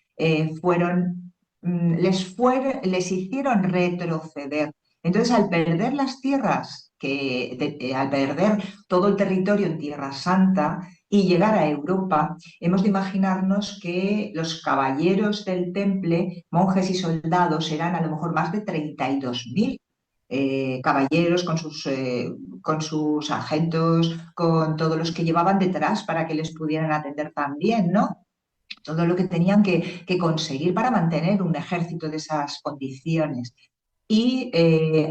les hicieron retroceder. Entonces, al perder las tierras, al perder todo el territorio en Tierra Santa y llegar a Europa, hemos de imaginarnos que los caballeros del Temple, monjes y soldados, eran a lo mejor más de 32.000. Caballeros con sus sargentos, con todos los que llevaban detrás para que les pudieran atender también, ¿no? Todo lo que tenían que conseguir para mantener un ejército de esas condiciones. Y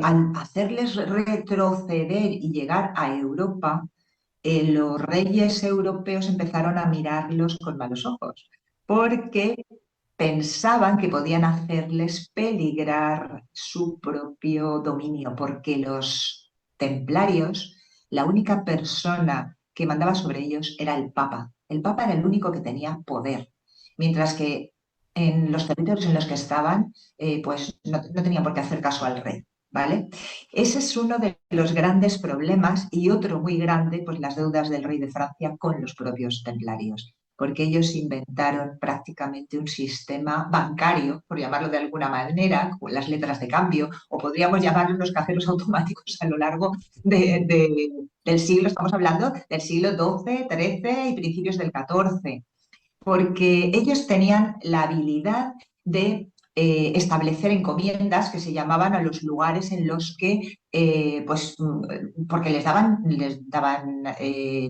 al hacerles retroceder y llegar a Europa, los reyes europeos empezaron a mirarlos con malos ojos, porque pensaban que podían hacerles peligrar su propio dominio, porque los templarios, la única persona que mandaba sobre ellos era el Papa. El Papa era el único que tenía poder, mientras que en los territorios en los que estaban, pues no tenían por qué hacer caso al rey, ¿vale? Ese es uno de los grandes problemas, y otro muy grande, pues las deudas del rey de Francia con los propios templarios, porque ellos inventaron prácticamente un sistema bancario, por llamarlo de alguna manera, con las letras de cambio, o podríamos llamarlos los cajeros automáticos a lo largo del siglo, estamos hablando del siglo XII, XIII y principios del XIV, porque ellos tenían la habilidad de establecer encomiendas que se llamaban a los lugares en los que, porque les daban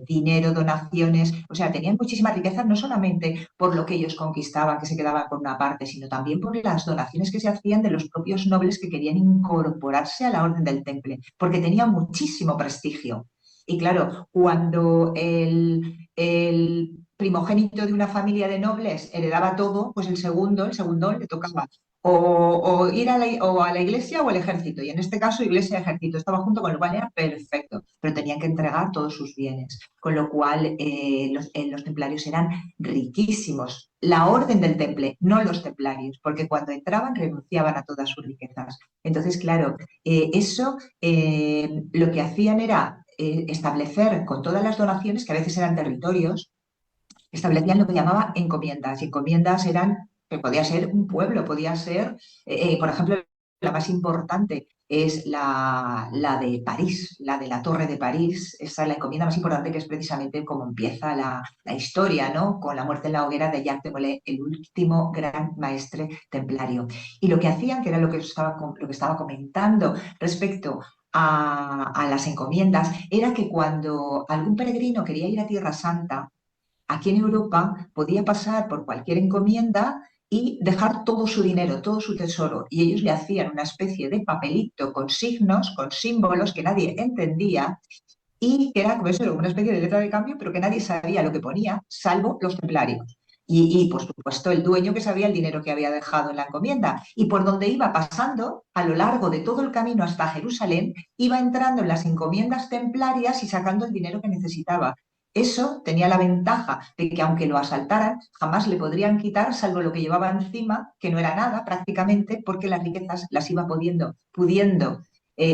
dinero, donaciones, o sea, tenían muchísima riqueza, no solamente por lo que ellos conquistaban, que se quedaban con una parte, sino también por las donaciones que se hacían de los propios nobles que querían incorporarse a la Orden del Temple, porque tenían muchísimo prestigio. Y claro, cuando el primogénito de una familia de nobles heredaba todo, pues el segundo le tocaba o ir a la iglesia o al ejército, y en este caso iglesia y ejército estaba junto, con lo cual era perfecto, pero tenían que entregar todos sus bienes, con lo cual los templarios eran riquísimos. La orden del Temple, no los templarios, porque cuando entraban renunciaban a todas sus riquezas. Entonces, claro, eso lo que hacían era establecer con todas las donaciones, que a veces eran territorios, establecían lo que llamaba encomiendas. Y encomiendas eran, que podía ser un pueblo, podía ser, por ejemplo, la más importante es la de París, la de la Torre de París. Esa es la encomienda más importante, que es precisamente como empieza la historia, ¿no? Con la muerte en la hoguera de Jacques de Molay, el último gran maestre templario. Y lo que hacían, que era lo que estaba comentando respecto a las encomiendas, era que cuando algún peregrino quería ir a Tierra Santa, aquí en Europa podía pasar por cualquier encomienda y dejar todo su dinero, todo su tesoro. Y ellos le hacían una especie de papelito con signos, con símbolos que nadie entendía y que era como eso, una especie de letra de cambio, pero que nadie sabía lo que ponía, salvo los templarios. Por supuesto, el dueño que sabía el dinero que había dejado en la encomienda. Y por donde iba pasando, a lo largo de todo el camino hasta Jerusalén, iba entrando en las encomiendas templarias y sacando el dinero que necesitaba. Eso tenía la ventaja de que aunque lo asaltaran, jamás le podrían quitar, salvo lo que llevaba encima, que no era nada prácticamente, porque las riquezas las iba pudiendo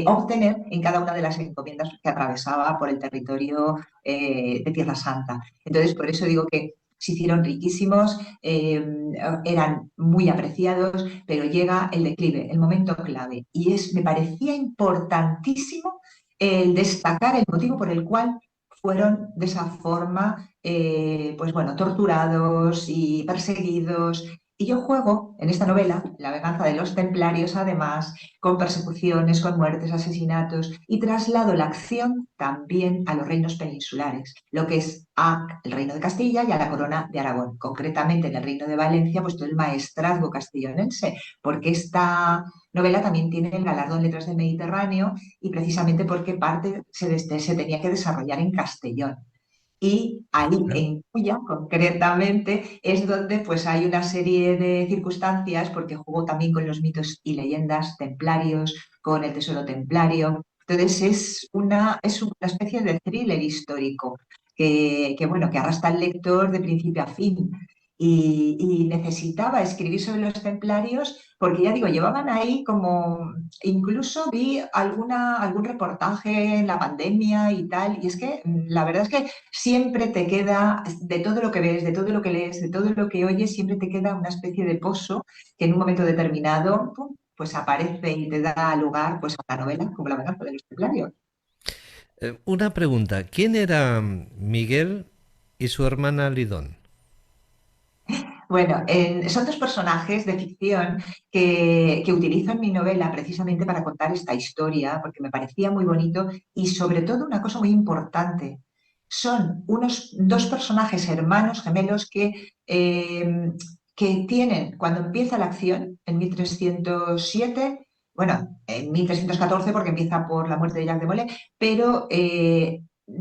obtener en cada una de las encomiendas que atravesaba por el territorio de Tierra Santa. Entonces, por eso digo que se hicieron riquísimos, eran muy apreciados, pero llega el declive, el momento clave. Y me parecía importantísimo el destacar el motivo por el cual fueron de esa forma, torturados y perseguidos. Y yo juego en esta novela, La venganza de los templarios, además, con persecuciones, con muertes, asesinatos, y traslado la acción también a los reinos peninsulares, lo que es el reino de Castilla y a la corona de Aragón. Concretamente en el reino de Valencia, pues todo el maestrazgo castellonense, porque esta novela también tiene el galardón Letras del Mediterráneo y precisamente porque parte se tenía que desarrollar en Castellón. Y ahí en Cuya, concretamente, es donde pues hay una serie de circunstancias, porque jugó también con los mitos y leyendas templarios, con el tesoro templario. Entonces es una especie de thriller histórico que arrastra al lector de principio a fin. Y necesitaba escribir sobre los templarios porque, ya digo, llevaban ahí como... Incluso vi algún reportaje en la pandemia y tal, y es que la verdad es que siempre te queda, de todo lo que ves, de todo lo que lees, de todo lo que oyes, siempre te queda una especie de pozo que en un momento determinado pues aparece y te da lugar pues, a la novela como La venganza de los templarios. Una pregunta, ¿quién era Miguel y su hermana Lidón? Bueno, son dos personajes de ficción que utilizo en mi novela precisamente para contar esta historia, porque me parecía muy bonito y sobre todo una cosa muy importante. Son dos personajes hermanos, gemelos, que tienen, cuando empieza la acción, en 1307, en 1314 porque empieza por la muerte de Jacques de Molay, pero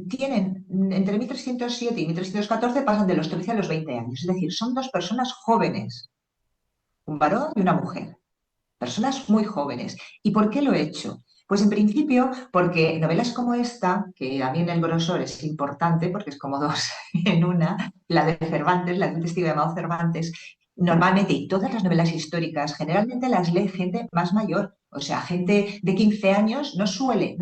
tienen entre 1307 y 1314 pasan de los 13 a los 20 años. Es decir, son dos personas jóvenes, un varón y una mujer. Personas muy jóvenes. ¿Y por qué lo he hecho? Pues en principio porque novelas como esta, que a mí en el grosor es importante porque es como dos en una, la de Cervantes, la de un testigo llamado Cervantes, normalmente, y todas las novelas históricas, generalmente las lee gente más mayor. O sea, gente de 15 años no suele,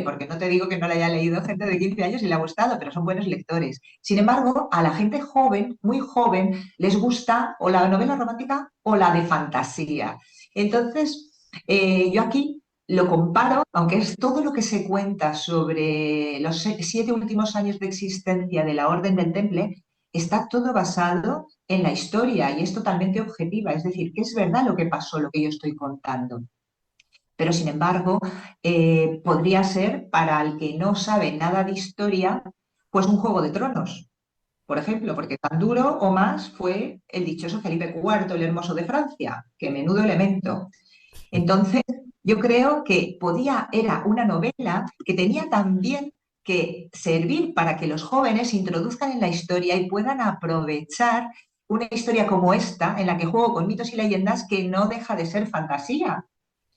porque no te digo que no la haya leído gente de 15 años y le ha gustado, pero son buenos lectores. Sin embargo, a la gente joven, muy joven, les gusta o la novela romántica o la de fantasía. Entonces, yo aquí lo comparo, aunque es todo lo que se cuenta sobre los 7 últimos años de existencia de la Orden del Temple, está todo basado en la historia y es totalmente objetiva, es decir, que es verdad lo que pasó, lo que yo estoy contando. Pero, sin embargo, podría ser, para el que no sabe nada de historia, pues un Juego de Tronos, por ejemplo, porque tan duro o más fue el dichoso Felipe IV, el Hermoso de Francia, que menudo elemento. Entonces, yo creo que era una novela que tenía también que servir para que los jóvenes se introduzcan en la historia y puedan aprovechar una historia como esta, en la que juego con mitos y leyendas, que no deja de ser fantasía.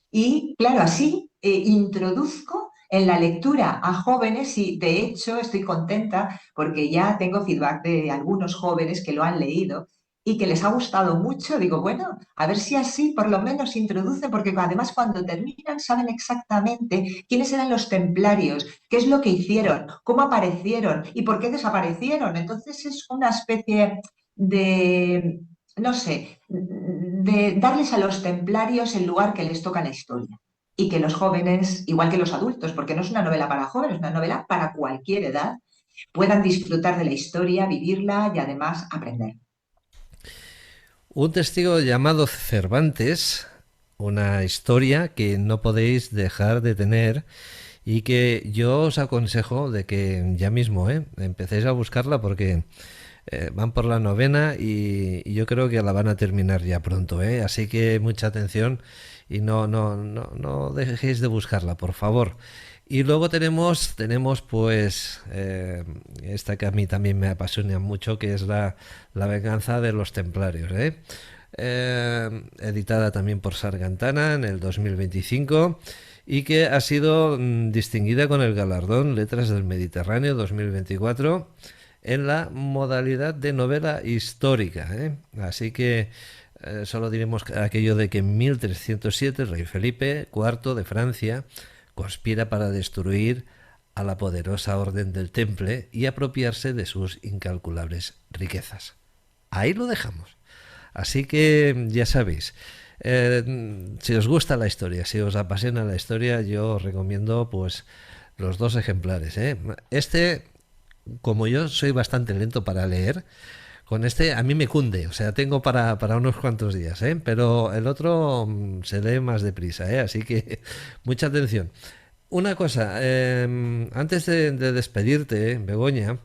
Y claro, así introduzco en la lectura a jóvenes y de hecho estoy contenta porque ya tengo feedback de algunos jóvenes que lo han leído y que les ha gustado mucho. Digo, bueno, a ver si así por lo menos se introducen, porque además cuando terminan saben exactamente quiénes eran los templarios, qué es lo que hicieron, cómo aparecieron y por qué desaparecieron. Entonces es una especie de, no sé, de darles a los templarios el lugar que les toca en la historia. Y que los jóvenes, igual que los adultos, porque no es una novela para jóvenes, es una novela para cualquier edad, puedan disfrutar de la historia, vivirla y además aprender. Un testigo llamado Cervantes, una historia que no podéis dejar de tener y que yo os aconsejo de que ya mismo empecéis a buscarla porque Van por la novena y yo creo que la van a terminar ya pronto, ¿eh? Así que mucha atención y no dejéis de buscarla, por favor. Y luego tenemos pues esta que a mí también me apasiona mucho, que es la venganza de los templarios, ¿eh? Editada también por Sargantana en el 2025 y que ha sido distinguida con el galardón Letras del Mediterráneo 2024 en la modalidad de novela histórica, ¿eh? Así que solo diremos aquello de que en 1307 el rey Felipe IV de Francia conspira para destruir a la poderosa Orden del Temple y apropiarse de sus incalculables riquezas. Ahí lo dejamos. Así que ya sabéis, si os gusta la historia, si os apasiona la historia, yo os recomiendo pues los 2 ejemplares, ¿eh? Como yo soy bastante lento para leer, con este a mí me cunde, o sea, tengo para unos cuantos días, ¿eh? Pero el otro se lee más deprisa, ¿eh? Así que mucha atención. Una cosa, antes de despedirte, Begoña,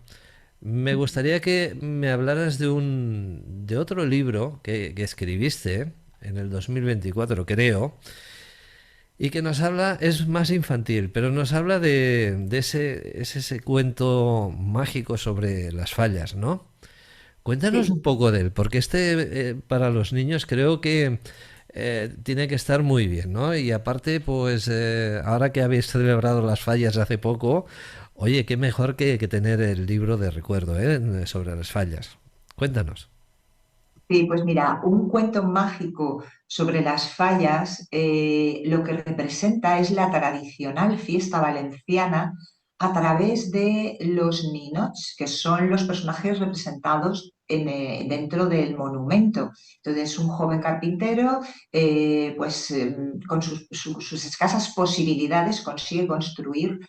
me gustaría que me hablaras de otro libro que escribiste en el 2024, creo, y que nos habla, es más infantil, pero nos habla de ese cuento mágico sobre las fallas, ¿no? Cuéntanos Sí. un poco de él, porque para los niños creo que tiene que estar muy bien, ¿no? Y aparte, pues ahora que habéis celebrado las fallas hace poco, oye, qué mejor que tener el libro de recuerdo, ¿eh? Sobre las fallas. Cuéntanos. Sí, pues mira, un cuento mágico sobre las fallas lo que representa es la tradicional fiesta valenciana a través de los ninots, que son los personajes representados dentro del monumento. Entonces, un joven carpintero, con sus escasas posibilidades, consigue construir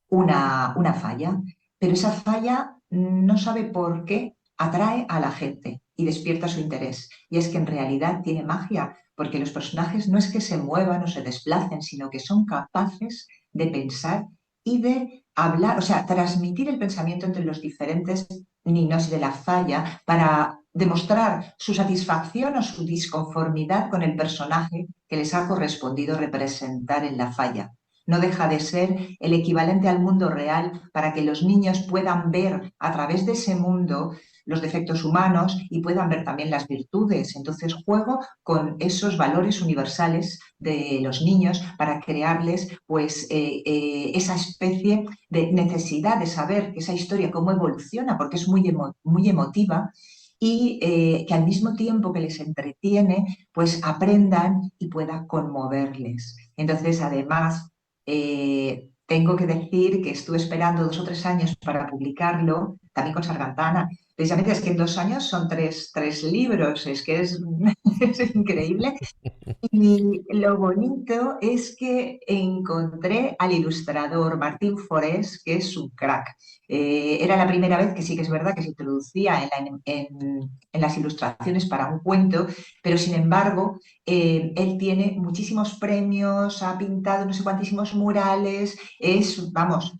una falla, pero esa falla no sabe por qué atrae a la gente y despierta su interés. Y es que en realidad tiene magia, porque los personajes no es que se muevan o se desplacen, sino que son capaces de pensar y de hablar, o sea, transmitir el pensamiento entre los diferentes niños de la falla para demostrar su satisfacción o su disconformidad con el personaje que les ha correspondido representar en la falla. No deja de ser el equivalente al mundo real para que los niños puedan ver a través de ese mundo los defectos humanos y puedan ver también las virtudes. Entonces juego con esos valores universales de los niños para crearles esa especie de necesidad de saber esa historia cómo evoluciona, porque es muy emotiva, y que al mismo tiempo que les entretiene, pues aprendan y pueda conmoverles. Entonces, además, tengo que decir que estuve esperando 2 o 3 años para publicarlo, también con Sargantana. Precisamente es que en 2 años son tres libros, es que es increíble. Y lo bonito es que encontré al ilustrador Martín Forés, que es un crack. Era la primera vez que sí que es verdad que se introducía en las ilustraciones para un cuento, pero sin embargo, él tiene muchísimos premios, ha pintado no sé cuantísimos murales, es, vamos,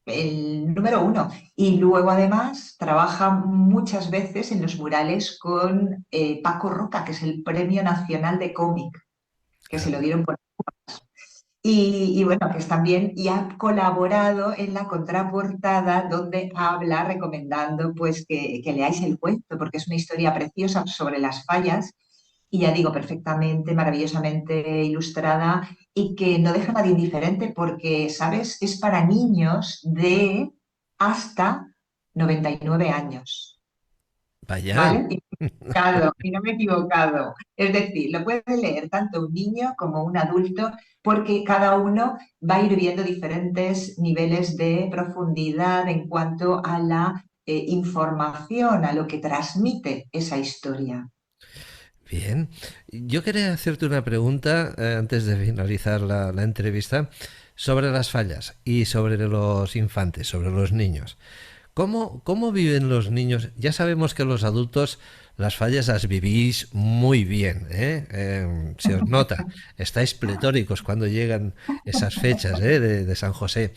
el número uno. Y luego además trabaja muchas veces en los murales con Paco Roca, que es el Premio Nacional de Cómic que se lo dieron por... Y bueno, que es también, y ha colaborado en la contraportada donde habla recomendando pues que leáis el cuento, porque es una historia preciosa sobre las fallas, y ya digo, perfectamente, maravillosamente ilustrada, y que no deja a nadie indiferente, porque, ¿sabes? Es para niños de hasta 99 años. Vaya. ¿Vale? Y no me he equivocado. Es decir, lo puede leer tanto un niño como un adulto, porque cada uno va a ir viendo diferentes niveles de profundidad en cuanto a la información, a lo que transmite esa historia. Bien, yo quería hacerte una pregunta antes de finalizar la entrevista sobre las fallas y sobre los infantes, sobre los niños. ¿Cómo viven los niños? Ya sabemos que los adultos las fallas las vivís muy bien, ¿eh? Se os nota, estáis pletóricos cuando llegan esas fechas, ¿eh? de San José.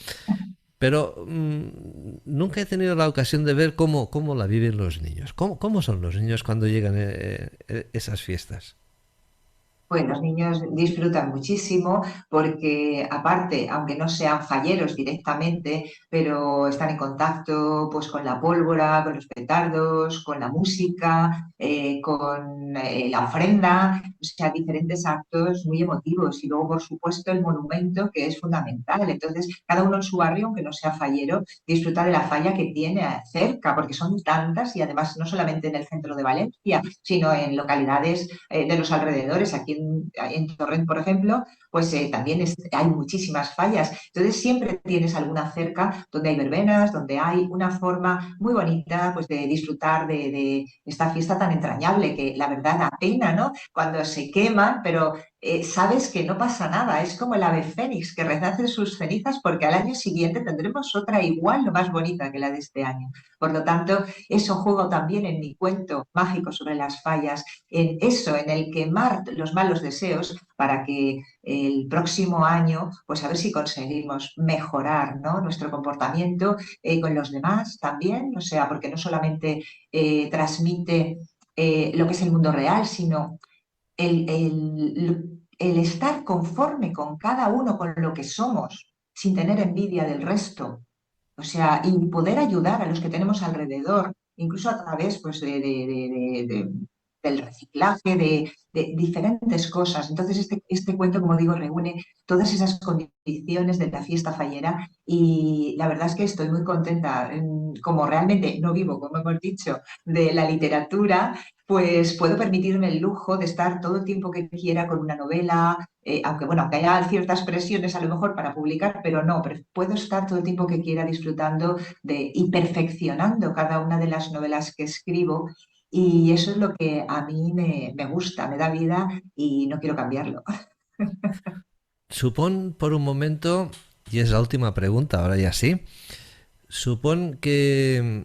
pero nunca he tenido la ocasión de ver cómo la viven los niños. ¿Cómo son los niños cuando llegan esas fiestas? Pues los niños disfrutan muchísimo porque aparte, aunque no sean falleros directamente, pero están en contacto pues con la pólvora, con los petardos, con la música, con la ofrenda, o sea, diferentes actos muy emotivos. Y luego, por supuesto, el monumento, que es fundamental. Entonces, cada uno en su barrio, aunque no sea fallero, disfruta de la falla que tiene cerca, porque son tantas y además no solamente en el centro de Valencia, sino en localidades de los alrededores. Aquí en Torrent, por ejemplo, pues también hay muchísimas fallas. Entonces siempre tienes alguna cerca donde hay verbenas, donde hay una forma muy bonita pues de disfrutar de esta fiesta tan entrañable que la verdad da pena, ¿no? Cuando se queman, pero sabes que no pasa nada. Es como el ave fénix que renace de sus cenizas porque al año siguiente tendremos otra igual o más bonita que la de este año. Por lo tanto, eso juego también en mi cuento mágico sobre las fallas, en eso, en el quemar los malos deseos para que el próximo año, pues a ver si conseguimos mejorar, ¿no?, nuestro comportamiento con los demás también, o sea, porque no solamente transmite lo que es el mundo real, sino el estar conforme con cada uno, con lo que somos, sin tener envidia del resto. O sea, y poder ayudar a los que tenemos alrededor, incluso a través pues, del reciclaje, de diferentes cosas. Entonces, este cuento, como digo, reúne todas esas condiciones de la fiesta fallera y la verdad es que estoy muy contenta. Como realmente no vivo, como hemos dicho, de la literatura, pues puedo permitirme el lujo de estar todo el tiempo que quiera con una novela, aunque haya ciertas presiones a lo mejor para publicar, pero puedo estar todo el tiempo que quiera disfrutando y perfeccionando cada una de las novelas que escribo. Y eso es lo que a mí me gusta, me da vida y no quiero cambiarlo. Supón por un momento, y es la última pregunta, ahora ya sí, supón que,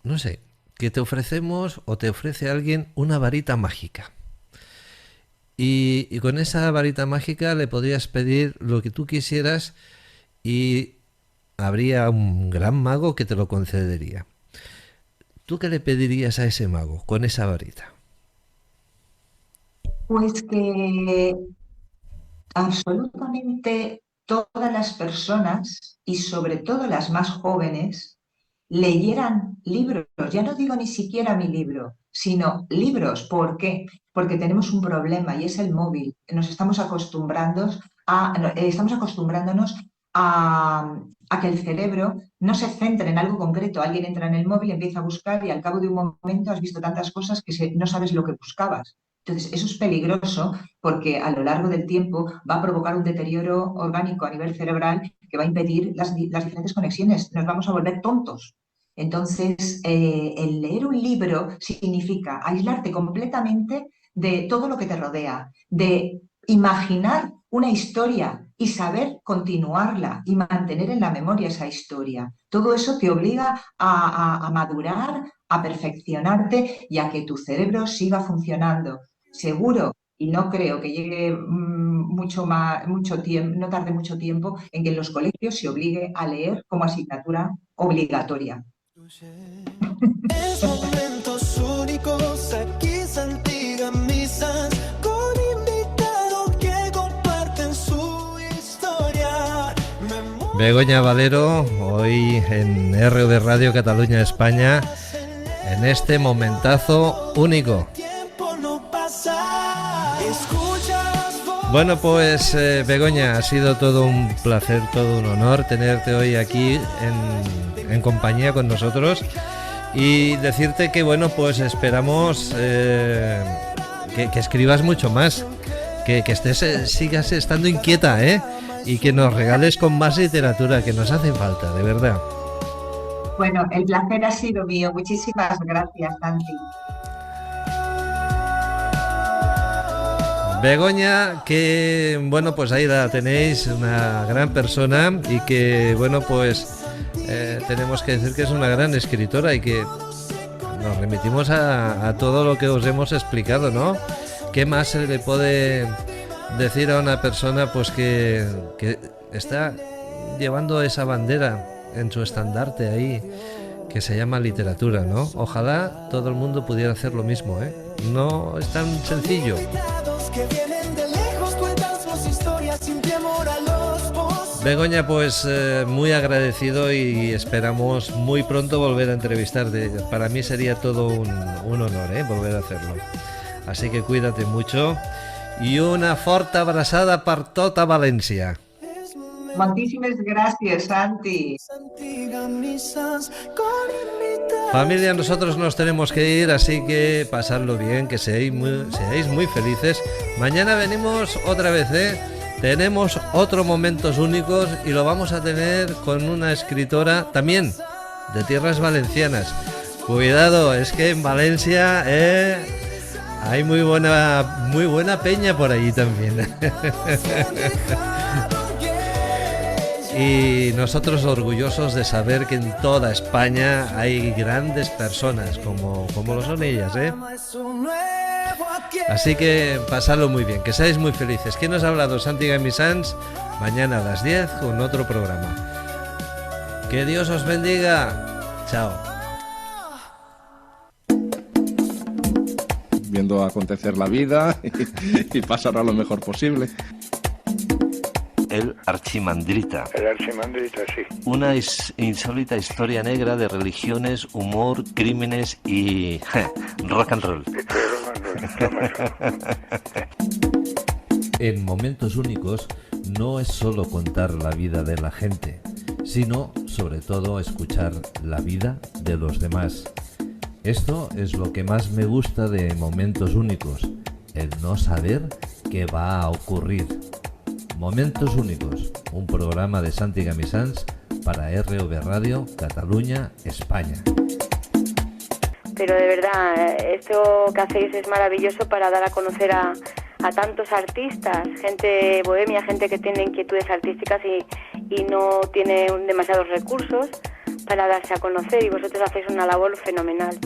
no sé, que te ofrecemos o te ofrece alguien una varita mágica. Y con esa varita mágica le podrías pedir lo que tú quisieras y habría un gran mago que te lo concedería. ¿Tú qué le pedirías a ese mago con esa varita? Pues que absolutamente todas las personas, y sobre todo las más jóvenes, leyeran libros. Ya no digo ni siquiera mi libro, sino libros. ¿Por qué? Porque tenemos un problema y es el móvil. Estamos acostumbrándonos a que el cerebro no se centre en algo concreto. Alguien entra en el móvil, empieza a buscar y al cabo de un momento has visto tantas cosas que no sabes lo que buscabas. Entonces, eso es peligroso porque a lo largo del tiempo va a provocar un deterioro orgánico a nivel cerebral que va a impedir las diferentes conexiones. Nos vamos a volver tontos. Entonces, el leer un libro significa aislarte completamente de todo lo que te rodea, de imaginar una historia y saber continuarla y mantener en la memoria esa historia. Todo eso te obliga a madurar, a perfeccionarte y a que tu cerebro siga funcionando. Seguro, y no creo que llegue mucho tiempo, no tarde mucho tiempo, en que en los colegios se obligue a leer como asignatura obligatoria. Es momentos únicos, aquí Santiga Misas, con invitados que comparten su historia. Begoña Valero, hoy en RV Radio Cataluña España, en este momentazo único. Bueno, pues Begoña, ha sido todo un placer, todo un honor tenerte hoy aquí en compañía con nosotros y decirte que bueno, pues esperamos que escribas mucho más, que sigas estando inquieta, y que nos regales con más literatura, que nos hace falta, de verdad. Bueno, el placer ha sido mío. Muchísimas gracias, Santi. Begoña, que bueno, pues ahí la tenéis, una gran persona y que bueno, pues tenemos que decir que es una gran escritora y que nos remitimos a todo lo que os hemos explicado, ¿no? ¿Qué más se le puede decir a una persona pues que está llevando esa bandera en su estandarte ahí, que se llama literatura, ¿no? Ojalá todo el mundo pudiera hacer lo mismo, ¿eh? No es tan sencillo. Begoña, pues muy agradecido y esperamos muy pronto volver a entrevistarte. Para mí sería todo un honor, volver a hacerlo. Así que cuídate mucho i una forta abraçada per tota València. Moltíssimes gràcies, Santi. Familia, nosotros nos tenemos que ir, así que pasadlo bien, que seáis muy felices. Mañana venimos otra vez, Tenemos otros momentos únicos y lo vamos a tener con una escritora también de tierras valencianas. Cuidado, es que en Valencia hay muy buena peña por allí también. Y nosotros orgullosos de saber que en toda España hay grandes personas como lo son ellas, Así que pasadlo muy bien, que seáis muy felices. ¿Quién os ha hablado? Santi Gamisans. Mañana a las 10 con otro programa. Que Dios os bendiga. Chao. Viendo acontecer la vida y pasará lo mejor posible. El Archimandrita. El Archimandrita, sí. Una insólita historia negra de religiones, humor, crímenes y rock and roll. En Momentos Únicos no es solo contar la vida de la gente, sino sobre todo escuchar la vida de los demás. Esto es lo que más me gusta de Momentos Únicos, el no saber qué va a ocurrir. Momentos Únicos, un programa de Santi Gamisans para RV Radio, Cataluña, España. Pero de verdad, esto que hacéis es maravilloso para dar a conocer a tantos artistas, gente bohemia, gente que tiene inquietudes artísticas y no tiene demasiados recursos para darse a conocer, y vosotros hacéis una labor fenomenal.